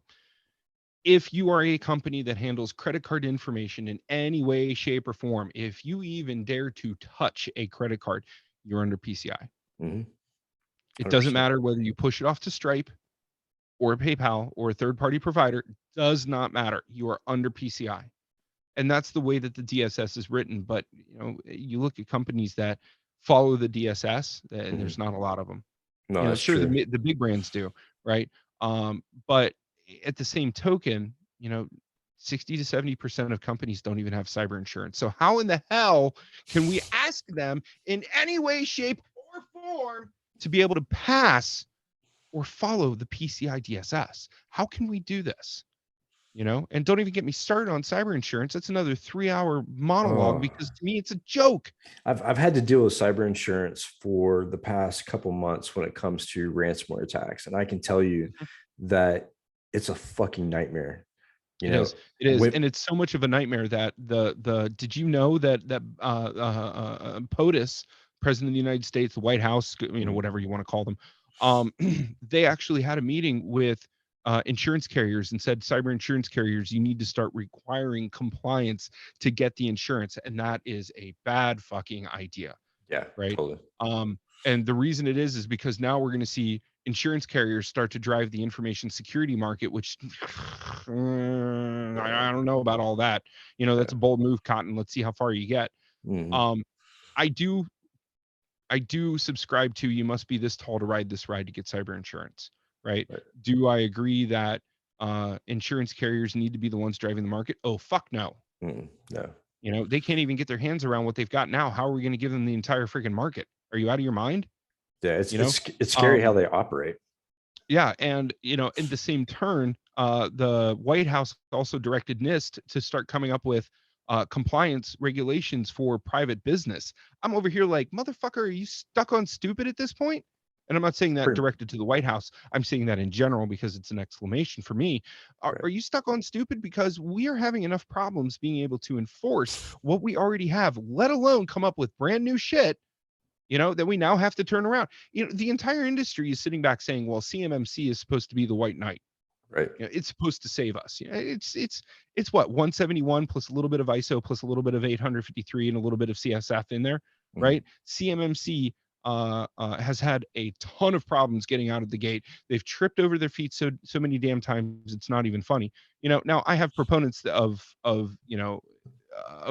if you are a company that handles credit card information in any way, shape, or form, if you even dare to touch a credit card, you're under PCI. Mhm. It doesn't 100%. matter whether you push it off to Stripe or PayPal or a third party provider, does not matter. You are under PCI. And that's the way that the DSS is written. But you look at companies that follow the DSS, and there's Mhm. not a lot of them. No, that's Sure, true. the big brands do, right? But at the same token, 60 to 70% of companies don't even have cyber insurance. So how in the hell can we ask them in any way, shape, or form to be able to pass or follow the PCI DSS? How can we do this? And don't even get me started on cyber insurance. That's another 3-hour monologue Oh, because to me it's a joke. I've had to deal with cyber insurance for the past couple months when it comes to ransomware attacks, and I can tell you Mhm. that it's a fucking nightmare. You It know, is. It is. when And it's so much of a nightmare that the did you know that POTUS, President of the United States, the White House, Mhm. whatever you want to call them, um, they actually had a meeting with insurance carriers and said, cyber insurance carriers, you need to start requiring compliance to get the insurance. And that is a bad fucking idea. Yeah, right? totally. And the reason it is because now we're going to see insurance carriers start to drive the information security market, which I don't know about all that. That's a Yeah. bold move, Cotton. Let's see how far you get. Mhm. Um, I do I do subscribe to you must be this tall to ride this ride to get cyber insurance, right? Right. Do I agree that insurance carriers need to be the ones driving the market? Oh, fuck no. No. They can't even get their hands around what they've got now. How are we going to give them the entire freaking market? Are you out of your mind? Yeah, You know? it's scary how Um, they operate. yeah, and in the same turn, the White House also directed NIST to start coming up with compliance regulations for private business. I'm over here like, motherfucker, are you stuck on stupid at this point? And I'm not saying that Pretty directed to the White House. I'm saying that in general because it's an exclamation for me. Are, right. are you stuck on stupid? Because we are having enough problems being able to enforce what we already have, let alone come up with brand new shit that we now have to turn around. The entire industry is sitting back saying, well, CMMC is supposed to be the white knight. Right. It's supposed to save us. It's what 171 plus a little bit of ISO plus a little bit of 853 and a little bit of CSF in there, Mhm. right? CMMC has had a ton of problems getting out of the gate. They've tripped over their feet so many damn times it's not even funny. Now I have proponents of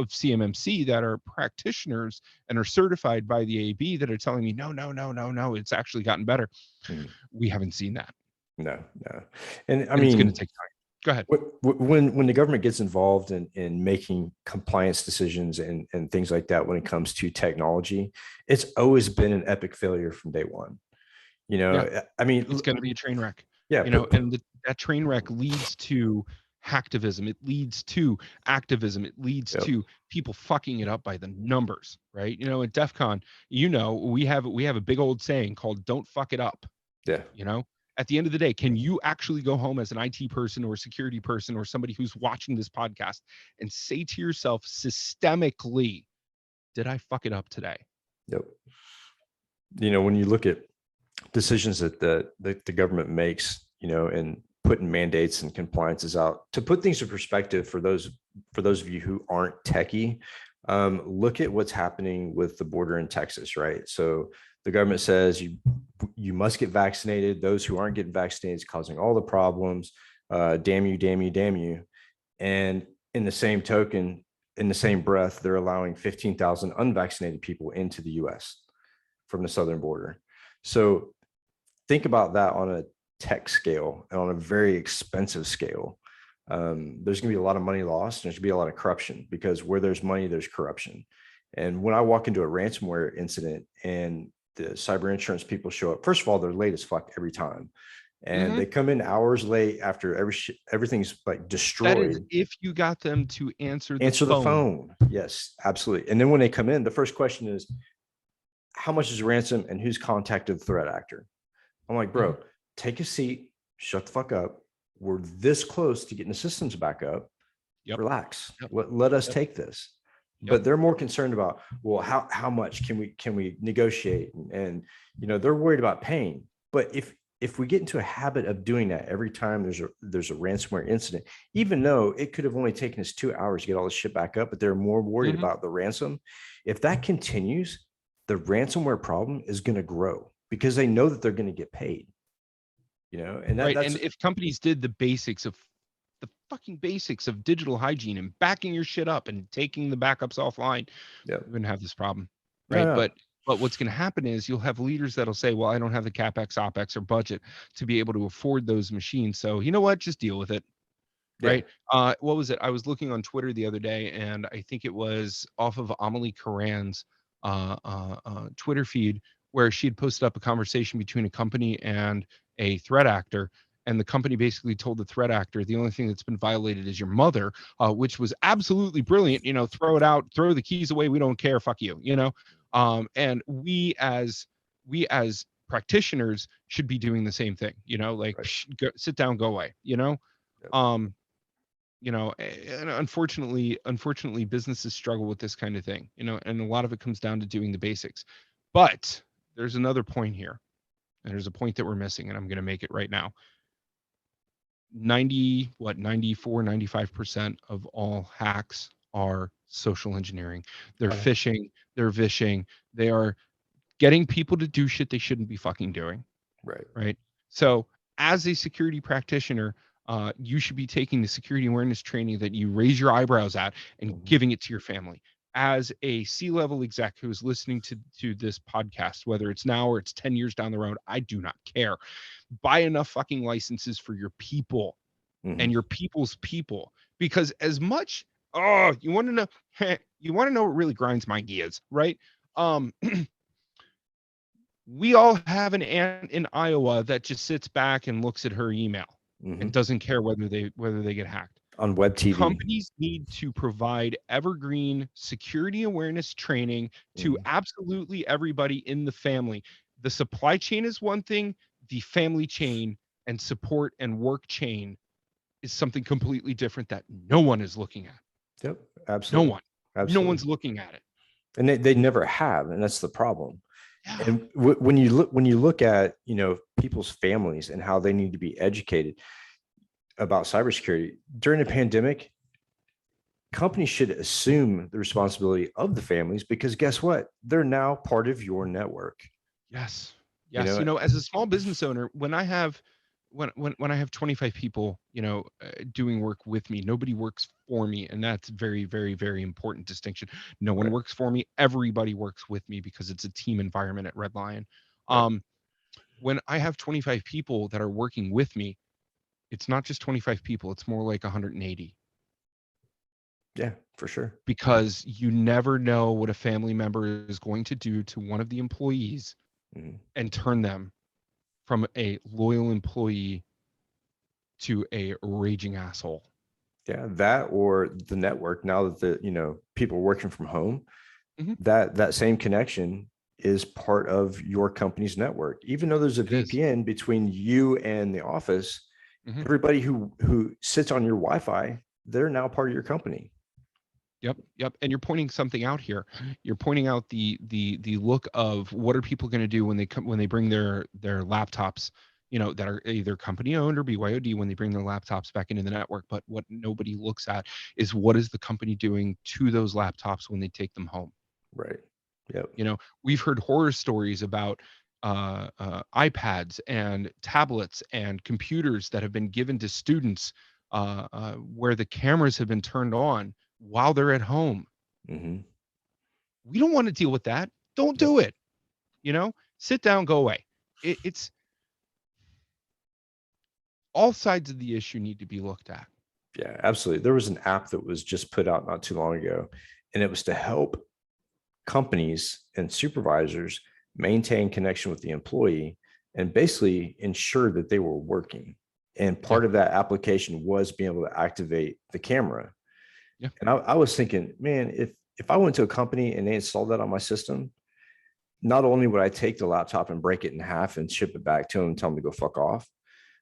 CMMC that are practitioners and are certified by the AB that are telling me no, no, no, no, no, it's actually gotten better. Mhm. We haven't seen that, No, no. And I and it's going to mean, take time. Go ahead. when the government gets involved in making compliance decisions and things like that when it comes to technology, it's always been an epic failure from day one. Yeah, I mean, it's going to be a train wreck. yeah, And that train wreck leads to hacktivism. It leads to activism. It leads yeah, to people fucking it up by the numbers, right? At DEF CON, we have a big old saying called "Don't fuck it up." yeah, you know at the end of the day, can you actually go home as an IT person or a security person or somebody who's watching this podcast and say to yourself systemically, did I fuck it up today? yep. When you look at decisions that the government makes, and putting mandates and compliances out to put things in perspective for those of you who aren't techie, look at what's happening with the border in Texas, right? So the government says you must get vaccinated. Those who aren't getting vaccinated is causing all the problems. Damn you, damn you, damn you. And in the same token, in the same breath, they're allowing 15,000 unvaccinated people into the US from the southern border. So think about that on a tech scale and on a very expensive scale. There's going to be a lot of money lost. And there's going to be a lot of corruption, because where there's money, there's corruption. And when I walk into a ransomware incident and the cyber insurance people show up, first of all, they're late as fuck every time. And Mm-hmm. they come in hours late after everything's like That is destroyed. if you got them to answer the Answer the phone. phone. Yes, absolutely. And then when they come in, the first question is, how much is ransom and who's contacted the threat actor? I'm like, Mm-hmm. bro, take a seat, shut the fuck up. We're this close to getting the systems back up. Yep. Relax. Yep. Let us Yep. take this. Yep. But they're more concerned about, well, how much can we negotiate? And they're worried about paying. But if we get into a habit of doing that every time there's a ransomware incident, even though it could have only taken us 2 hours to get all this shit back up, but they're more worried Mm-hmm. about the ransom. If that continues, the ransomware problem is going to grow because they know that they're going to get paid. And Right. that's And if companies did the fucking basics of digital hygiene and backing your shit up and taking the backups offline, yeah. we wouldn't have this problem. No, Right. no. But what's going to happen is you'll have leaders that'll say, well, I don't have the CapEx, OpEx, or budget to be able to afford those machines. So you know what? Just deal with it. Yeah. Right. What was it? I was looking on Twitter the other day, and I think it was off of Amelie Karan's Twitter feed, where she had posted up a conversation between a company and a threat actor. And the company basically told the threat actor, the only thing that's been violated is your mother, which was absolutely brilliant. Throw it out, throw the keys away. We don't care. Fuck you. And we as practitioners should be doing the same thing. Like Right. sit down, go away. Yep. Um, and unfortunately businesses struggle with this kind of thing, and a lot of it comes down to doing the basics. But there's another point here, and there's a point that we're missing, and I'm going to make it right now. 95% of all hacks are social engineering. They're phishing, they're vishing, They are getting people to do shit they shouldn't be fucking doing. Right. Right. So as a security practitioner, you should be taking the security awareness training that you raise your eyebrows at and Mhm. giving it to your family. As a C-level exec who is listening to this podcast, whether it's now or it's 10 years down the road, I do not care. Buy enough fucking licenses for your people and Mhm. your people's people. Because as much, you want to know, you want to know what really grinds my gears, right? We all have an aunt in Iowa that just sits back and looks at her email and Mhm. doesn't care whether they get hacked. On web TV. Companies need to provide evergreen security awareness training to Mhm. absolutely everybody in the family. The supply chain is one thing, the family chain and support and work chain is something completely different that no one is looking at. Yep. No Absolutely. one. No Absolutely. one's looking at it. And they never have, and that's the problem. Yeah. And when you look at, people's families and how they need to be educated about cybersecurity during the pandemic, companies should assume the responsibility of the families, because guess what? They're now part of your network. Yes. You Yes. know, As a small business owner, when I have 25 people, doing work with me, nobody works for me. And that's very, very, very important distinction. No one right, works for me. Everybody works with me because it's a team environment at Red Lion. right. When I have 25 people that are working with me, it's not just 25 people, it's more like 180. Yeah, for sure. Because you never know what a family member is going to do to one of the employees Mhm. and turn them from a loyal employee to a raging asshole. Yeah, that or the network. Now that people are working from home, Mhm. that same connection is part of your company's network. Even though there's a It is. VPN between you and the office, Mhm. everybody who sits on your Wi-Fi, they're now part of your company. Yep, yep. And you're pointing something out here. You're pointing out the look of what are people going to do when they bring their laptops, that are either company owned or BYOD, when they bring their laptops back into the network. But what nobody looks at is what is the company doing to those laptops when they take them home. Right. Yep. We've heard horror stories about iPads and tablets and computers that have been given to students, where the cameras have been turned on while they're at home. Hmm. We don't want to deal with that. Don't Yep. do it. Sit down, go away. It's all sides of the issue need to be looked at. Yeah, absolutely. There was an app that was just put out not too long ago, and it was to help companies and supervisors maintain connection with the employee and basically ensure that they were working. And Yeah, part of that application was being able to activate the camera. yeah. And I was thinking, man, if I went to a company and they installed that on my system, not only would I take the laptop and break it in half and ship it back to them and tell them to go fuck off,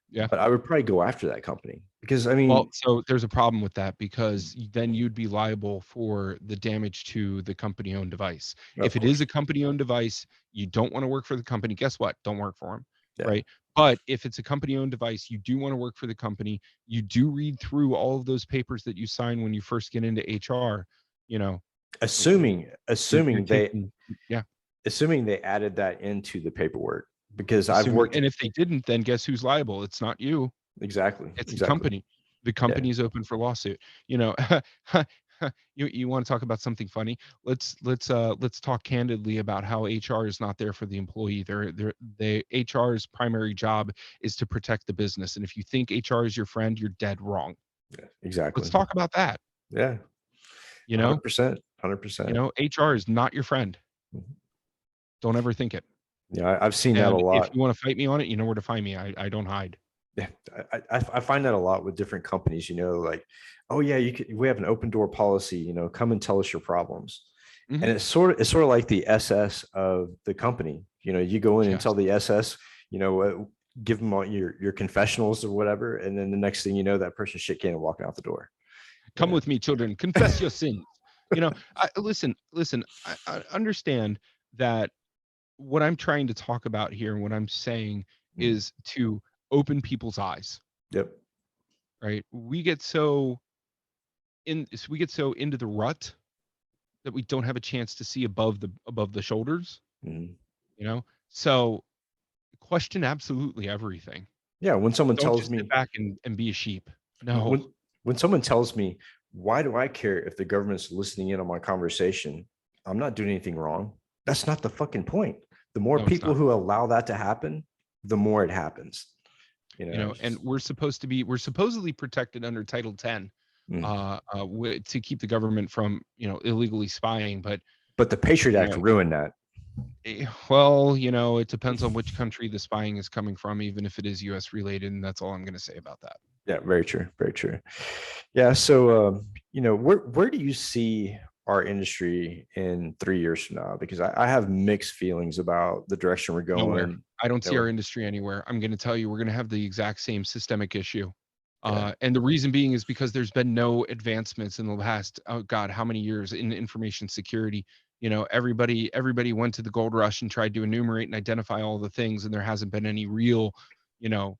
Yeah. but I would probably go after that company because Well, so there's a problem with that because then you'd be liable for the damage to the company-owned device. of If it is course, a company-owned device, you don't want to work for the company. Guess what? Don't work for them, yeah. right? But if it's a company-owned device, you do want to work for the company. You do read through all of those papers that you sign when you first get into HR. You know, Assuming you're assuming they taking, yeah, assuming they added that into the paperwork, because I've assuming. worked And if they didn't, then guess who's liable? It's not you. exactly, It's the exactly. company. The Yeah. company is open for lawsuit. You know, you want to talk about something funny? Let's talk candidly about how HR is not there for the employee. HR's primary job is to protect the business. And if you think HR is your friend, you're dead wrong. Yeah, Let's exactly. talk about that. Yeah. You know, 100%. 100%. HR is not your friend. Mhm. Don't ever think it. Yeah, I've seen that a And if lot. you want to fight me on it, you know where to find me. I don't hide. Yeah, I find that a lot with different companies, like, oh yeah, we have an open door policy, come and tell us your problems. Hmm. And it's sort of like the SS of the company. You go in and Yes. tell the SS, give them all your confessionals or whatever, and then the next thing you know, that person's shit can walking out the door. Come Yeah. with me, children. Confess your sins. Listen. I understand that what I'm trying to talk about here and what I'm saying Mhm. is to open people's eyes, Yep. right? We get so into the rut that we don't have a chance to see above the shoulders. Mhm. You know, so question absolutely everything. Yeah, when someone Don't tells just sit me back and be a sheep. when No, when someone tells me, why do I care if the government's listening in on my conversation? I'm not doing anything wrong. That's not the fucking point. The more no, it's people not. who allow that to happen, the more it happens. You know, and we're supposedly protected under Title 10 Mm. to keep the government from, illegally spying. But, But the Patriot you Act know, ruined that. well, it depends on which country the spying is coming from, even if it is US related. And that's all I'm going to say about that. Yeah, very true. Very true. Yeah. So, where do you see our industry in 3 years from now? Because I have mixed feelings about the direction we're Nowhere. going. I don't see our Nowhere. industry anywhere. I'm going to tell you, we're going to have the exact same systemic issue. Yeah. And the reason being is because there's been no advancements in the last, oh God, how many years in information security? Everybody went to the gold rush and tried to enumerate and identify all the things, and there hasn't been any real, you know,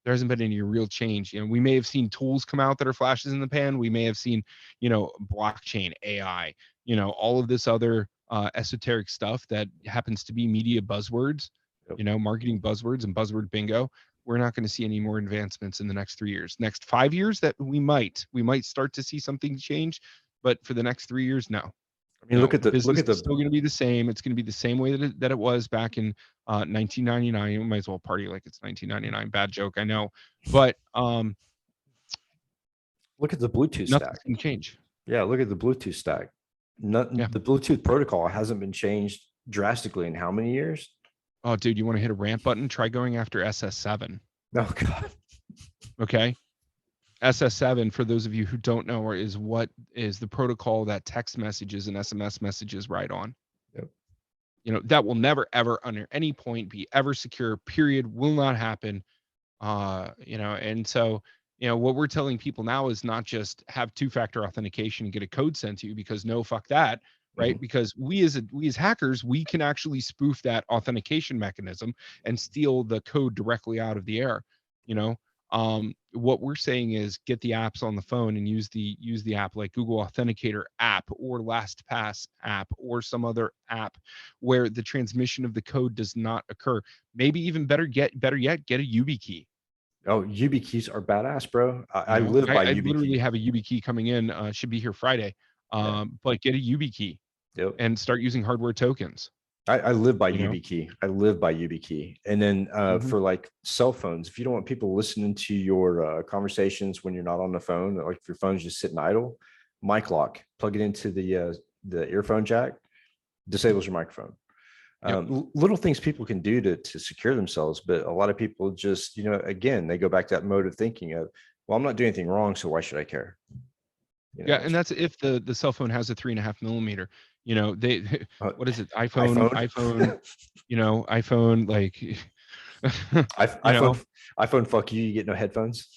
there hasn't been any real change. We may have seen tools come out that are flashes in the pan. We may have seen, blockchain, AI, all of this other esoteric stuff that happens to be media buzzwords, Yep. marketing buzzwords and buzzword bingo. We're not going to see any more advancements in the next 3 years. Next 5 years, that we might start to see something change, but for the next 3 years, no. I mean, look at the Business is still going to be the same. It's going to be the same way that it was back in 1999. You might as well party like it's 1999. Bad joke, I know, but look at the Bluetooth stack. nothing's going to change. Yeah, look at the Bluetooth stack. Yeah. The Bluetooth protocol hasn't been changed drastically in how many years? Oh, dude, you want to hit a rant button? Try going after SS7. Oh God. Okay. SS7, for those of you who don't know, is what is the protocol that text messages and SMS messages ride on. Yep. That will never, ever, under any point, be ever secure. Period. Will not happen. And so, what we're telling people now is not just have two-factor authentication and get a code sent to you, because no, fuck that, right? Mhm. Because we as hackers, we can actually spoof that authentication mechanism and steal the code directly out of the air. What we're saying is get the apps on the phone and use the app like Google Authenticator app or LastPass app or some other app where the transmission of the code does not occur. Maybe even better yet, get a YubiKey. Oh, YubiKeys are badass, bro. I live by I literally YubiKey. have a YubiKey coming in. Should be here Friday. Yeah. But get a YubiKey Yep. and start using hardware tokens. I live by You know? YubiKey. I live by YubiKey. And then Mhm. for like cell phones, if you don't want people listening to your conversations when you're not on the phone, like if your phone's just sitting idle, mic lock, plug it into the earphone jack, disables your microphone. Yep. Little things people can do to secure themselves, but a lot of people just, again, they go back to that mode of thinking of, well, I'm not doing anything wrong, so why should I care? Yeah, and that's if the cell phone has a 3.5 millimeter. They what is it? iPhone, iPhone, like iPhone, fuck you, you get no headphones.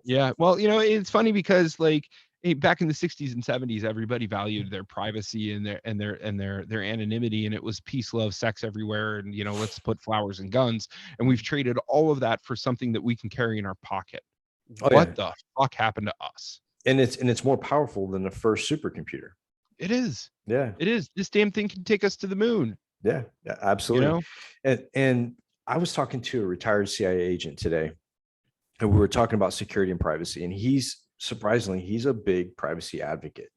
Yeah, well, it's funny because like back in the 60s and 70s, everybody valued their privacy and their anonymity, and it was peace, love, sex everywhere, and let's put flowers and guns. And we've traded all of that for something that we can carry in our pocket. Oh yeah. What the fuck happened to us? And it's more powerful than the first supercomputer. It is. Yeah. It is. This damn thing can take us to the moon. Yeah, absolutely. And I was talking to a retired CIA agent today, and we were talking about security and privacy, and he's a big privacy advocate.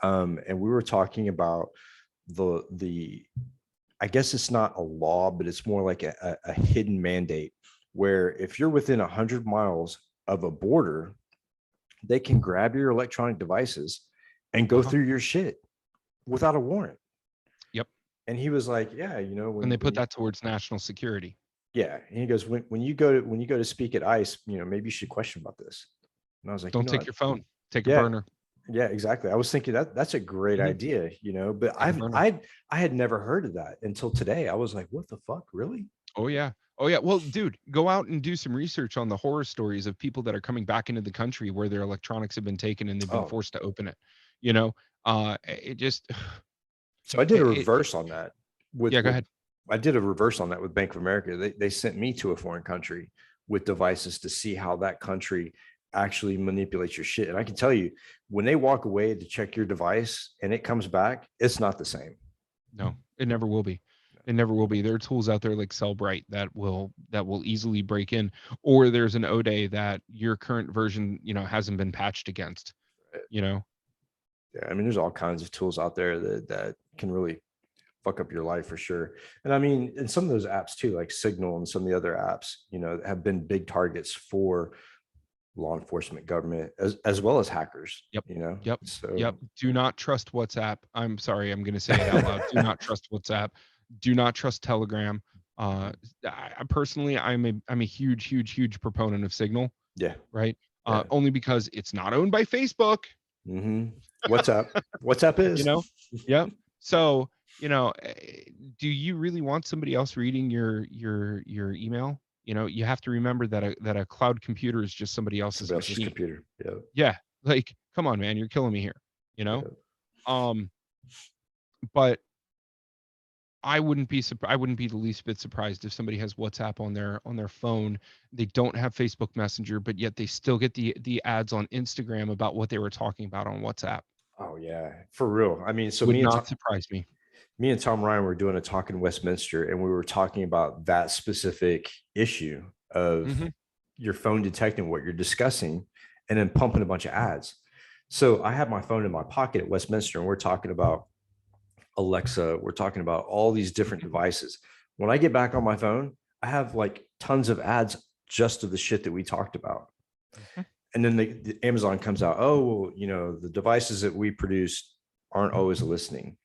And we were talking about the I guess it's not a law, but it's more like a hidden mandate, where if you're within 100 miles of a border, they can grab your electronic devices and go through your shit without a warrant. Yep. And he was like, yeah, when they put that towards national security. Yeah. And he goes, when you go to speak at ICE, maybe you should question about this. And I was like, don't take your phone, take a yeah, burner. Yeah, exactly. I was thinking that's a great idea, but I had never heard of that until today. I was like, what the fuck? Really? Oh yeah. Oh yeah. Well, dude, go out and do some research on the horror stories of people that are coming back into the country where their electronics have been taken and they've been forced to open it. It just. So I did a reverse on that. Go ahead. I did a reverse on that with Bank of America. They sent me to a foreign country with devices to see how that country actually manipulate your shit. And I can tell you, when they walk away to check your device and it comes back, it's not the same. No, it never will be. It never will be. There are tools out there like Cellbrite that will easily break in, or there's an O-Day that your current version, hasn't been patched against, Yeah, I mean, there's all kinds of tools out there that can really fuck up your life for sure. And I mean, and some of those apps too, like Signal and some of the other apps, have been big targets for law enforcement, government, as well as hackers. Yep. Yep. So Yep. Do not trust WhatsApp. I'm sorry, I'm going to say it out loud. Do not trust WhatsApp. Do not trust Telegram. I personally, I'm a huge proponent of Signal, yeah, right? yeah. Only because it's not owned by Facebook. WhatsApp is, Yep. So, do you really want somebody else reading your email? You have to remember that a cloud computer is just somebody else's machine. computer. Yeah. Yeah. Like, come on, man, you're killing me here, Yeah. But I wouldn't be the least bit surprised if somebody has WhatsApp on their phone. They don't have Facebook Messenger, but yet they still get the ads on Instagram about what they were talking about on WhatsApp. Oh yeah, for real. I mean, so Would not surprise me. Me and Tom Ryan were doing a talk in Westminster, and we were talking about that specific issue of your phone detecting what you're discussing and then pumping a bunch of ads. So I have my phone in my pocket at Westminster, and we're talking about Alexa. We're talking about all these different devices. When I get back on my phone, I have like tons of ads just of the shit that we talked about. And then the Amazon comes out, oh, well, the devices that we produce aren't always listening.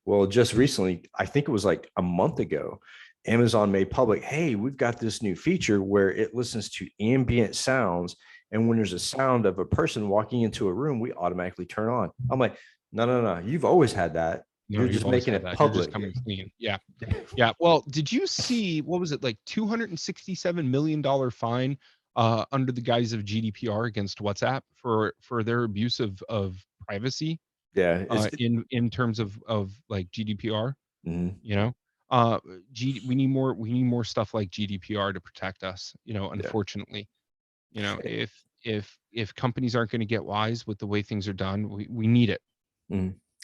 Well, just recently, I think it was like a month ago, Amazon made public, hey, we've got this new feature where it listens to ambient sounds. And when there's a sound of a person walking into a room, we automatically turn on. I'm like, no. You've always had that. No, you're just making it public. You're just coming clean. Yeah. Yeah. Well, did you see, what was it, like $267 million fine under the guise of GDPR against WhatsApp for their abuse of privacy? Yeah. In terms of like GDPR, we we need more stuff like GDPR to protect us. Unfortunately, if companies aren't going to get wise with the way things are done, we need it.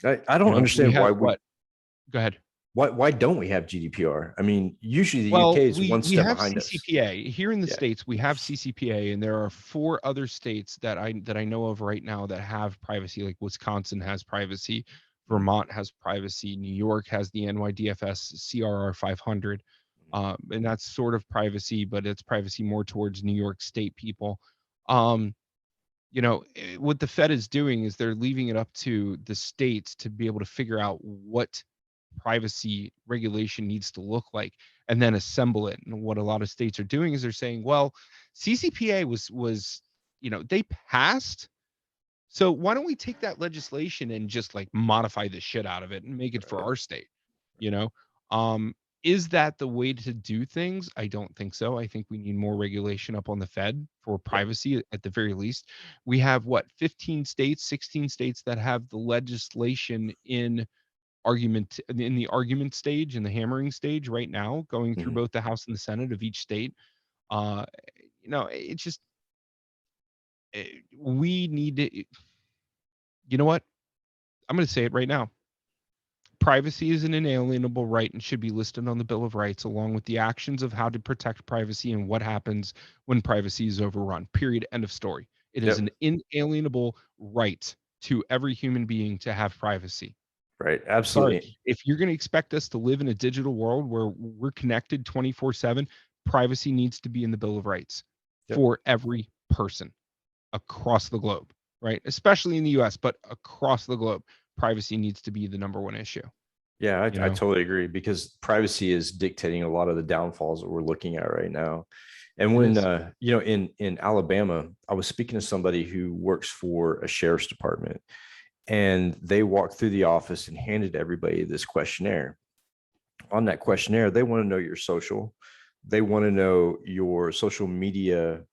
I don't understand why what. Go ahead. Why don't we have GDPR? I mean, usually the UK is one step behind us. CCPA here in the States. We have CCPA, and there are 4 other states that I know of right now that have privacy. Like Wisconsin has privacy, Vermont has privacy, New York has the NYDFS CRR 500, and that's sort of privacy, but it's privacy more towards New York State people. What the Fed is doing is they're leaving it up to the states to be able to figure out what privacy regulation needs to look like and then assemble it. And what a lot of states are doing is they're saying, well, CCPA was they passed, so why don't we take that legislation and just like modify the shit out of it and make it for our state? Is that the way to do things? I don't think so. I think we need more regulation up on the Fed for privacy at the very least. We have 15 states, 16 states that have the legislation in the argument stage and the hammering stage right now, going through both the House and the Senate of each state. It's just we need to. You know what? I'm going to say it right now. Privacy is an inalienable right and should be listed on the Bill of Rights, along with the actions of how to protect privacy and what happens when privacy is overrun. Period. End of story. It is an inalienable right to every human being to have privacy. Right. Absolutely. Sorry. If you're going to expect us to live in a digital world where we're connected 24/7, privacy needs to be in the Bill of Rights for every person across the globe, right? Especially in the US, but across the globe, privacy needs to be the number one issue. Yeah, I totally agree, because privacy is dictating a lot of the downfalls that we're looking at right now. And when, in Alabama, I was speaking to somebody who works for a sheriff's department, and they walked through the office and handed everybody this questionnaire. On that questionnaire, they want to know your social. They want to know your social media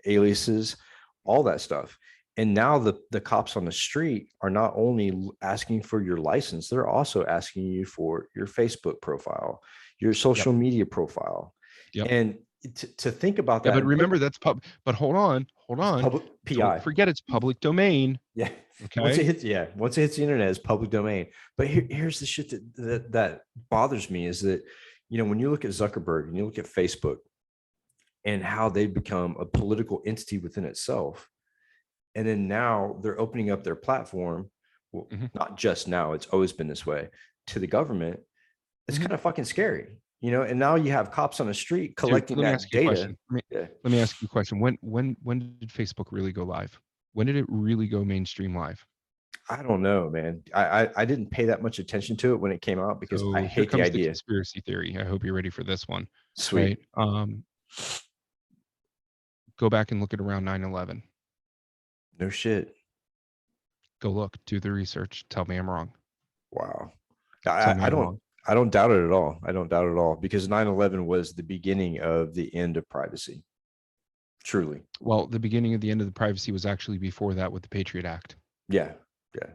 aliases, all that stuff. And now the cops on the street are not only asking for your license, they're also asking you for your Facebook profile, your social media profile. And to think about that. But remember, that's but hold on. hold It's on. public Don't PI. forget it's public domain. Yeah. Once Okay. it hits the internet, it's public domain. But here's the shit that bothers me is that, when you look at Zuckerberg and you look at Facebook and how they've become a political entity within itself, and then now they're opening up their platform, well, not just now, it's always been this way, to the government. It's kind of fucking scary, and now you have cops on the street Dude, collecting let me that ask you a data. question. Yeah. Let me ask you a question. When did Facebook really go live? When did it really go mainstream live? I don't know, man. I didn't pay that much attention to it when it came out because I So here hate the comes the idea. conspiracy theory. I hope you're ready for this one. Sweet. Right. Go back and look at around 9/11. No shit. Go look, do the research. Tell me I'm wrong. Wow. Tell me I I'm don't wrong. I don't doubt it at all. I don't doubt it at all because 9/11 was the beginning of the end of privacy. Truly. Well, the beginning of the end of the privacy was actually before that with the Patriot Act. Yeah. Yeah.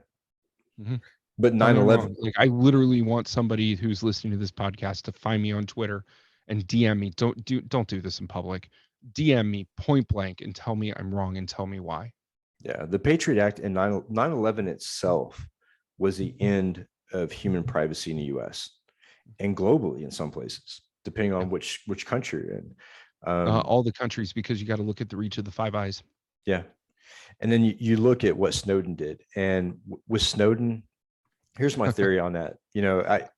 Mhm. But Tell me I'm 9/11, wrong. Like, I literally want somebody who's listening to this podcast to find me on Twitter and DM me. Don't do this in public. DM me point blank and tell me I'm wrong and tell me why. yeah, the Patriot Act and 9/11 itself was the end of human privacy in the US and globally in some places, depending on Yeah. which country you're in. All the countries, because you got to look at the reach of the Five Eyes. Yeah. And then you look at what Snowden did. And with Snowden, here's my theory on that.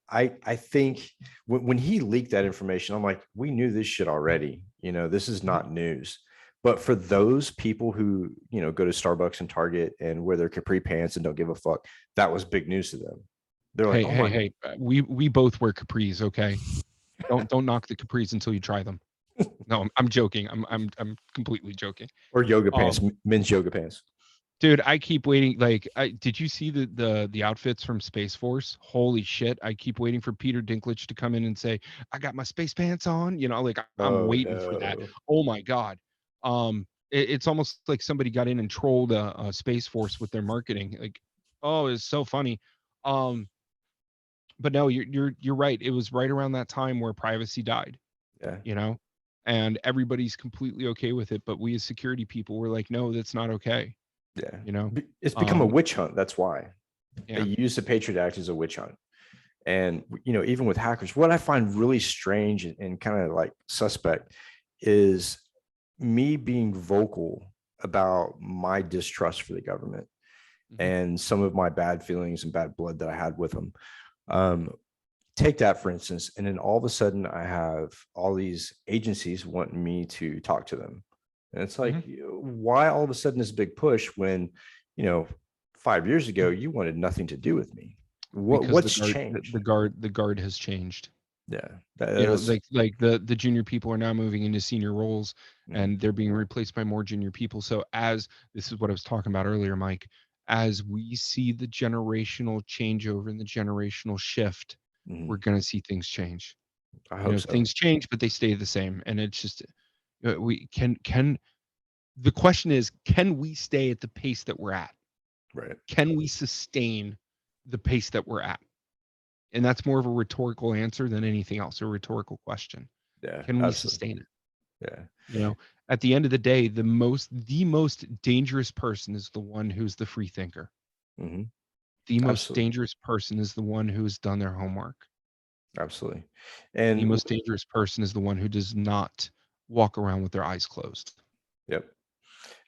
I think when he leaked that information, I'm like, we knew this shit already. This is not news. But for those people who, go to Starbucks and Target and wear their capri pants and don't give a fuck, that was big news to them. They're like, Hey, we both wear capris, okay? Don't knock the capris until you try them. No, I'm joking. I'm completely joking. or yoga pants, men's yoga pants. Dude, I keep waiting. Like, did you see the outfits from Space Force? Holy shit! I keep waiting for Peter Dinklage to come in and say, "I got my space pants on." Like I'm Oh waiting for that. no. Oh my god. It's almost like somebody got in and trolled a Space Force with their marketing. Like, oh, it's so funny. Um, but no, you're right. It was right around that time where privacy died. Yeah. And everybody's completely okay with it, but we as security people were like, no, that's not okay. Yeah. It's become a witch hunt. That's why Yeah. they use the Patriot Act as a witch hunt. And, even with hackers, what I find really strange and kind of like suspect is me being vocal about my distrust for the government and some of my bad feelings and bad blood that I had with them. Take that, for instance, and then all of a sudden I have all these agencies wanting me to talk to them. And it's like, why all of a sudden this big push when, 5 years ago, you wanted nothing to do with me? What's changed? The guard has changed. Yeah. Like the junior people are now moving into senior roles and they're being replaced by more junior people. So this is what I was talking about earlier, Mike, as we see the generational changeover and the generational shift, we're going to see things change. I hope so. Things change, but they stay the same. And it's just, we the question is, can we stay at the pace that we're at? Right. Can we sustain the pace that we're at? And that's more of a rhetorical answer than anything else, a rhetorical question. Yeah. Can we absolutely. sustain it? Yeah. At the end of the day, the most dangerous person is the one who's the free thinker. The most dangerous person is the one who has done their homework. Absolutely. And the most dangerous person is the one who does not walk around with their eyes closed. Yep.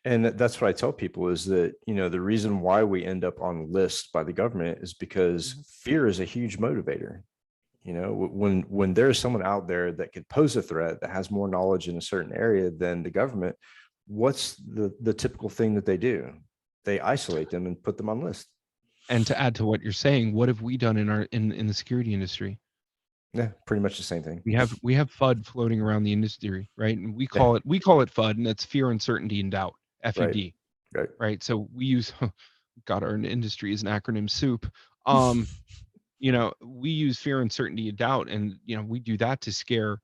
And that's what I tell people is that, the reason why we end up on lists by the government is because fear is a huge motivator. When there's someone out there that could pose a threat that has more knowledge in a certain area than the government, what's the typical thing that they do? They isolate them and put them on lists. And to add to what you're saying, what have we done in the security industry? Yeah, pretty much the same thing. We have FUD floating around the industry, right? And we call it FUD, and that's fear, uncertainty, and doubt. FUD. Right. So we use God, our industry is an acronym soup. We use fear, uncertainty, and doubt, and we do that to scare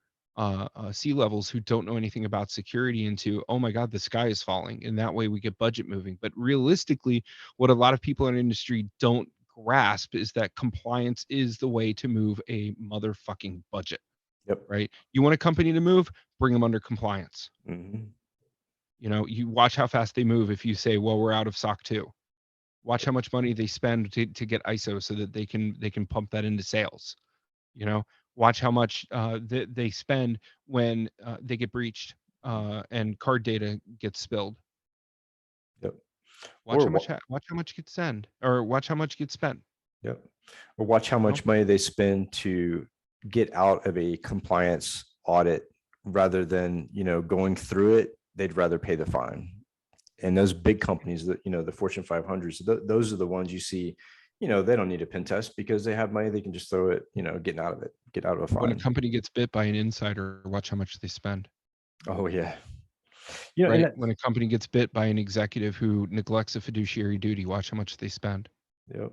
C-levels who don't know anything about security into, oh my God, the sky is falling, and that way we get budget moving. But realistically, what a lot of people in the industry don't grasp is that compliance is the way to move a motherfucking budget. Yep. Right. You want a company to move, bring them under compliance. You know, you watch how fast they move if you say, well, we're out of SOC 2. Watch how much money they spend to get ISO so that they can pump that into sales. You know, watch how much they spend when they get breached and card data gets spilled. Yep. Watch Or how much watch how much gets sent or watch how much gets spent. yep. Or watch how You know, much money they spend to get out of a compliance audit rather than, going through it, they'd rather pay the fine. And those big companies that, the Fortune 500s, those are the ones you see, they don't need a pen test because they have money. They can just throw it, getting out of it, get out of a when a fine. company gets bit by an insider, watch how much they spend. Oh yeah. And Right? that, When a company gets bit by an executive who neglects a fiduciary duty, watch how much they spend. yep.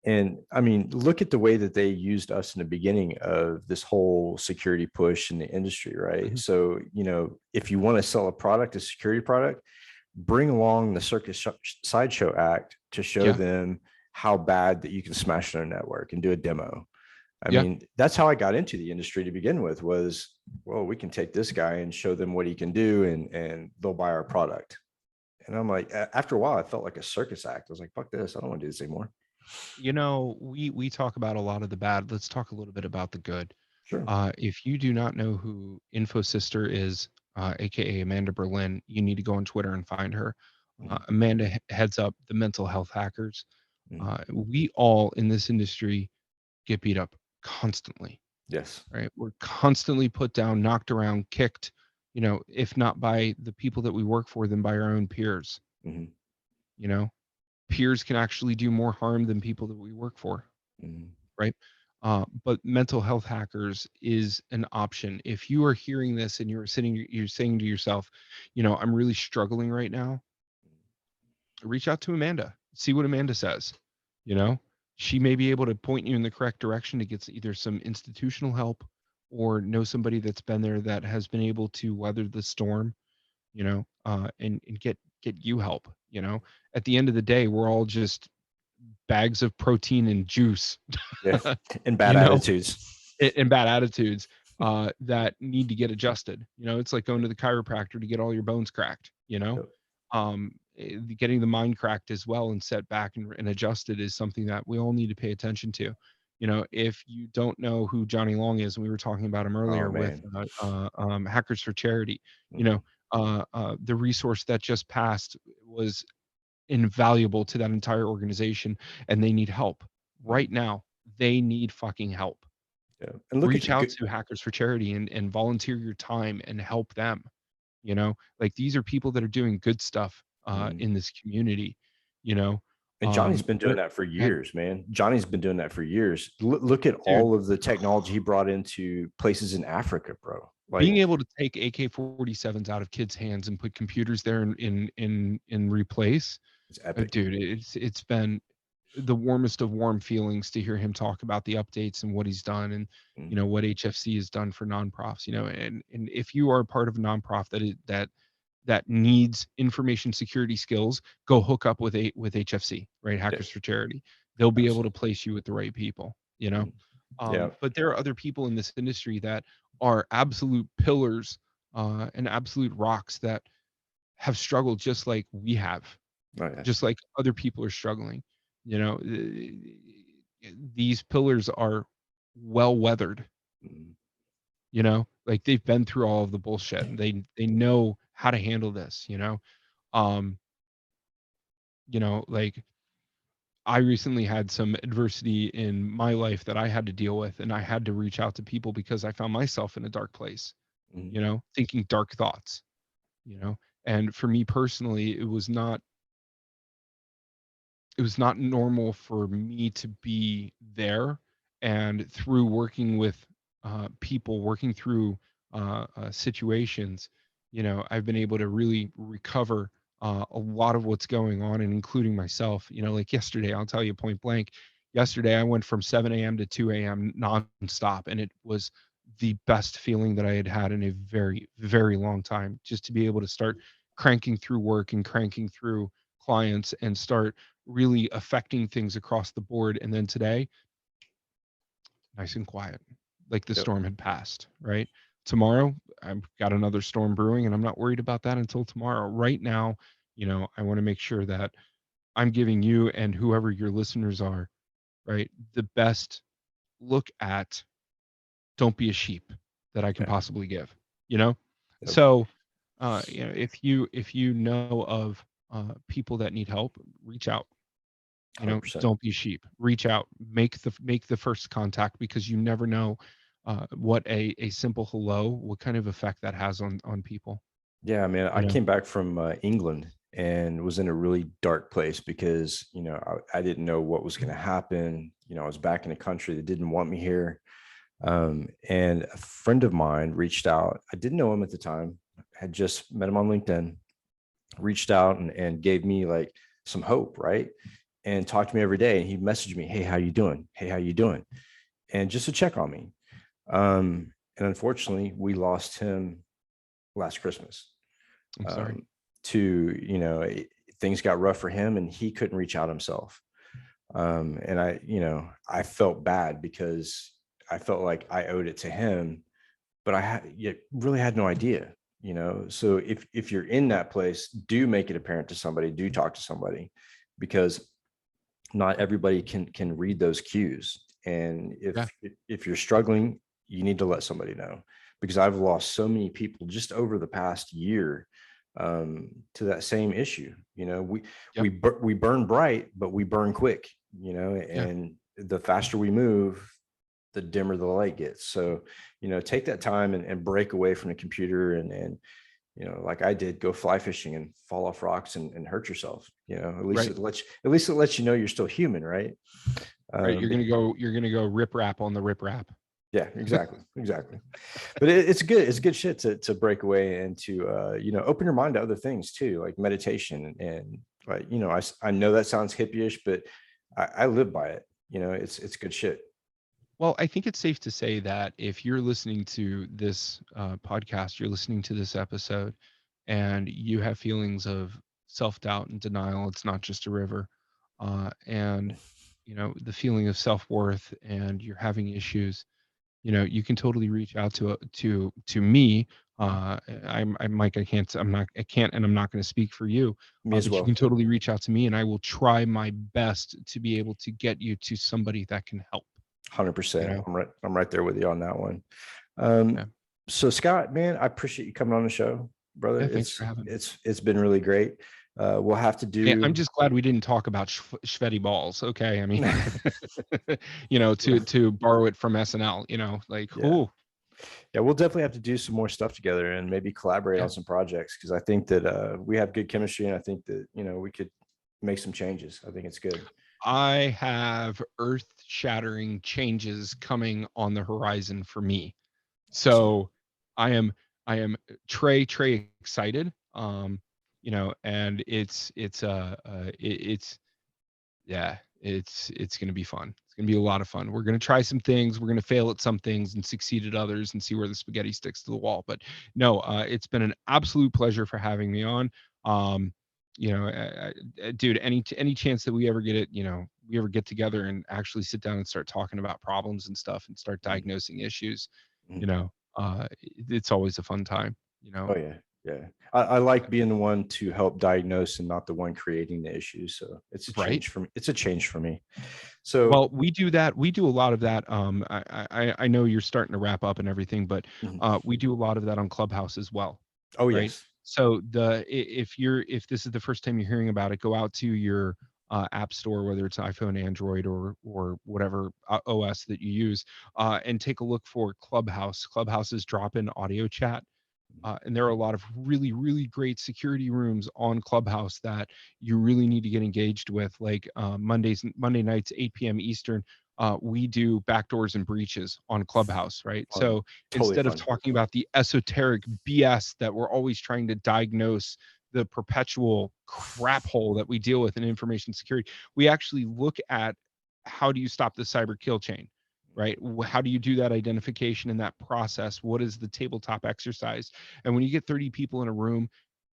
And I mean, look at the way that they used us in the beginning of this whole security push in the industry, right? Mhm. So, if you want to sell a product, a security product, bring along the Sideshow Act to show Yeah. them how bad that you can smash their network and do a demo. I Yeah. mean, that's how I got into the industry to begin with was, well, we can take this guy and show them what he can do and they'll buy our product. And I'm like, after a while, I felt like a circus act. I was like, fuck this. I don't want to do this anymore. You know, we talk about a lot of the bad. Let's talk a little bit about the good. Sure. If you do not know who InfoSister is, aka Amanda Berlin, you need to go on Twitter and find her. Mhm. Amanda heads up the mental health hackers. Mhm. We all in this industry get beat up constantly, Yes. right? We're constantly put down, knocked around, kicked, you know, if not by the people that we work for, then by our own peers. Mhm. You know, peers can actually do more harm than people that we work for, Mhm. right? But mental health hackers is an option. If you are hearing this and you're saying to yourself, you know, I'm really struggling right now, reach out to Amanda, see what Amanda says. You know, she may be able to point you in the correct direction to get either some institutional help or know somebody that's been there that has been able to weather the storm, you know, and get you help. You know, at the end of the day, we're all just bags of protein and juice, Yeah. And bad you know, attitudes. and bad attitudes that need to get adjusted. You know, it's like going to the chiropractor to get all your bones cracked. You know, Yep. getting the mind cracked as well and set back and adjusted is something that we all need to pay attention to. You know, if you don't know who Johnny Long is, and we were talking about him Oh earlier with man. Hackers for Charity, you Mhm. know, the resource that just passed was invaluable to that entire organization, and they need help right Mhm. now. They need fucking help. Yeah. And look at Reach the out good. to Hackers for Charity and volunteer your time and help them. You know, like these are people that are doing good stuff Mhm. in this community. You know, And Johnny's been doing they're that for and years, man. Johnny's been doing that for years. Look at dude, all of the technology he brought into places in Africa, bro. being Like, able to take AK-47s out of kids' hands and put computers there in replace, it's epic. dude, it's been the warmest of warm feelings to hear him talk about the updates and what he's done and you know Mhm. what HFC has done for nonprofits, you know, and if you are a part of a nonprofit that needs information security skills, go hook up with HFC, right? Yeah, Hackers for Charity. They'll be able to absolutely. place you with the right people, you know. Mhm. Yeah. But there are other people in this industry that are absolute pillars and absolute rocks that have struggled just like we have, Oh yeah. just like other people are struggling. You know, these pillars are well weathered, Mhm. you know, like they've been through all of the bullshit and they know how to handle this, you know. Um, like I recently had some adversity in my life that I had to deal with and I had to reach out to people because I found myself in a dark place, Mhm. you know, thinking dark thoughts, you know. And for me personally, it was not normal for me to be there. And through working with people, working through situations, you know, I've been able to really recover a lot of what's going on, and including myself. You know, like yesterday, I'll tell you point blank. Yesterday, I went from 7 a.m. to 2 a.m. nonstop, and it was the best feeling that I had had in a very, very long time. Just to be able to start cranking through work and cranking through clients and start really affecting things across the board. And then today, nice and quiet, like the Yep. storm had passed, right? tomorrow I've got another storm brewing, and I'm not worried about that until tomorrow. Right now, I want to make sure that I'm giving you and whoever your listeners are, right, the best look at don't be a sheep that I can Yeah. possibly give, you know? Yep. So, if you know of people that need help, reach out. 100%. Don't be a sheep. Reach out. Make the first contact, because you never know what a simple hello, what kind of effect that has on people. Yeah, I mean, You I know. came back from England and was in a really dark place because, I didn't know what was going to happen. I was back in a country that didn't want me here. And a friend of mine reached out. I didn't know him at the time, had just met him on LinkedIn, reached out and gave me like some hope, right? And talked to me every day. And he messaged me, "Hey, how you doing? Hey, how you doing?" And just to check on me. And unfortunately, we lost him last Christmas. I'm sorry. um, Things got rough for him and he couldn't reach out himself. And I felt bad because I felt like I owed it to him, but really had no idea. So if you're in that place, do make it apparent to somebody, do talk to somebody, because not everybody can read those cues. And Yeah. if you're struggling, you need to let somebody know, because I've lost so many people just over the past year, to that same issue. Yep. We burn bright, but we burn quick. Yeah. And the faster we move, the dimmer the light gets. So take that time and break away from the computer, and like I did, go fly fishing and fall off rocks and hurt yourself. Right. At least it lets you know you're still human, right? Right. You're But gonna go. You're gonna go rip rap on the rip rap. yeah, exactly. But it's good. It's good shit to break away and to open your mind to other things too, like meditation. And like I know that sounds hippie-ish, but I live by it. It's good shit. Well, I think it's safe to say that if you're listening to this podcast, you're listening to this episode, and you have feelings of self-doubt and denial, it's not just a river. And the feeling of self-worth, and you're having issues, you can totally reach out to me. I'm Mike. I can't, and I'm not going to speak for you. Me as But you well. can totally reach out to me, and I will try my best to be able to get you to somebody that can help. 100%. You I'm right there with you on that one. Yeah. So Scott, man, I appreciate you coming on the show, brother. Yeah, thanks for having me. It's been really great. We'll have to Hey, I'm do. just glad we didn't talk about Schvetty balls. Okay, I mean, Yeah, to borrow it from SNL. Like, yeah, who? we'll definitely have to do some more stuff together and maybe collaborate Yeah, on some projects, because I think that we have good chemistry, and I think that we could make some changes. I think it's good. I have earth-shattering changes coming on the horizon for me. Awesome. So I am I am Trey excited. And it's yeah, it's gonna be fun. It's gonna be a lot of fun. We're gonna try some things. We're gonna fail at some things and succeed at others, and see where the spaghetti sticks to the wall. But no, it's been an absolute pleasure for having me on. Um, Dude, any chance that we ever get it, we ever get together and actually sit down and start talking about problems and stuff and start Mhm. diagnosing issues, Mhm. it's always a fun time. Oh yeah, yeah. I like being the one to help diagnose and not the one creating the issues. So it's a Right? change for me. It's a change for me. So Well, we do that. We do a lot of that. I know you're starting to wrap up and everything, but mhm. we do a lot of that on Clubhouse as well, Oh right? yes. So if this is the first time you're hearing about it, go out to your app store, whether it's iPhone, Android, or whatever OS that you use, and take a look for Clubhouse. Clubhouse is drop-in audio chat. And there are a lot of really, really great security rooms on Clubhouse that you really need to get engaged with. Like Monday nights, 8 p.m. Eastern, we do backdoors and breaches on Clubhouse, right? Fun. So Totally instead of fun. talking about the esoteric BS that we're always trying to diagnose, the perpetual crap hole that we deal with in information security, we actually look at how do you stop the cyber kill chain, right? How do you do that identification in that process? What is the tabletop exercise? And when you get 30 people in a room,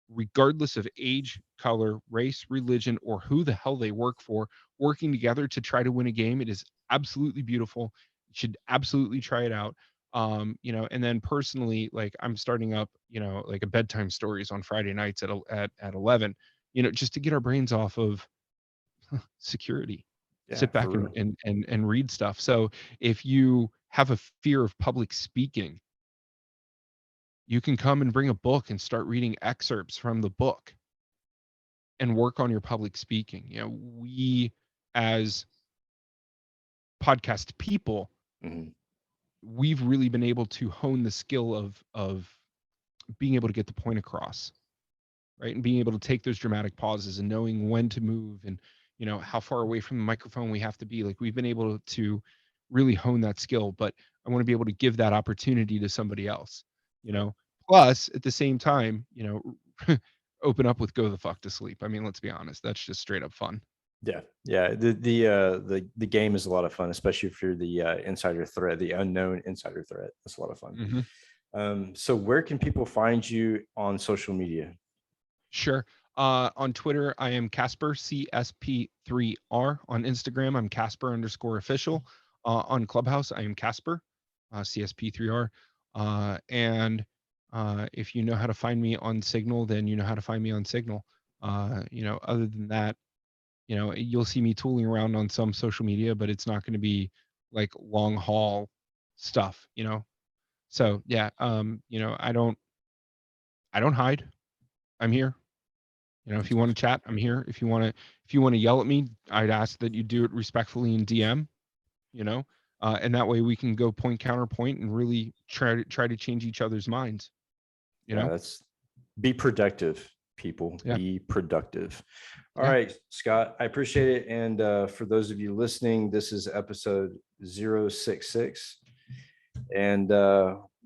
regardless of age, color, race, religion, or who the hell they work for, working together to try to win a game, it is absolutely beautiful. You should absolutely try it out. You know, and then personally, like I'm starting up, you know, like a bedtime stories on Friday nights at 11, you know, just to get our brains off of security. Yeah, Sit for back and real. and read stuff. So if you have a fear of public speaking, you can come and bring a book and start reading excerpts from the book and work on your public speaking. You know, we as podcast people, Mhm. we've really been able to hone the skill of being able to get the point across, right? And being able to take those dramatic pauses and knowing when to move and, you know, how far away from the microphone we have to be. Like we've been able to really hone that skill, but I want to be able to give that opportunity to somebody else, you Yeah. know. Plus at the same time, you know, open up with go the fuck to sleep. I mean, let's be honest, that's just straight up fun. Yeah, yeah. The game is a lot of fun, especially if you're the insider threat, the unknown insider threat. That's a lot of fun. Mhm. So where can people find you on social media? Sure. On Twitter, I am Casper CSP3R. On Instagram, I'm Casper underscore official. On Clubhouse, I am Casper CSP3R. And if you know how to find me on Signal, then you know how to find me on Signal. You know, other than that, you know, you'll see me tooling around on some social media, but it's not going to be like long haul stuff, you know. So yeah, you know, I don't hide. I'm here. You know, if you want to chat, I'm here. If you want to yell at me, I'd ask that you do it respectfully in DM, you know. And that way we can go point counterpoint and really try to change each other's minds, you Yeah, know? that's be productive, people. Yeah. Be productive. All Yeah. right, Scott, I appreciate it. And for those of you listening, this is episode 066. And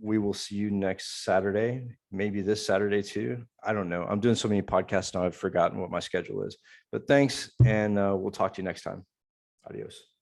we will see you next Saturday, maybe this Saturday too. I don't know. I'm doing so many podcasts now, I've forgotten what my schedule is. But thanks, and we'll talk to you next time. Adios.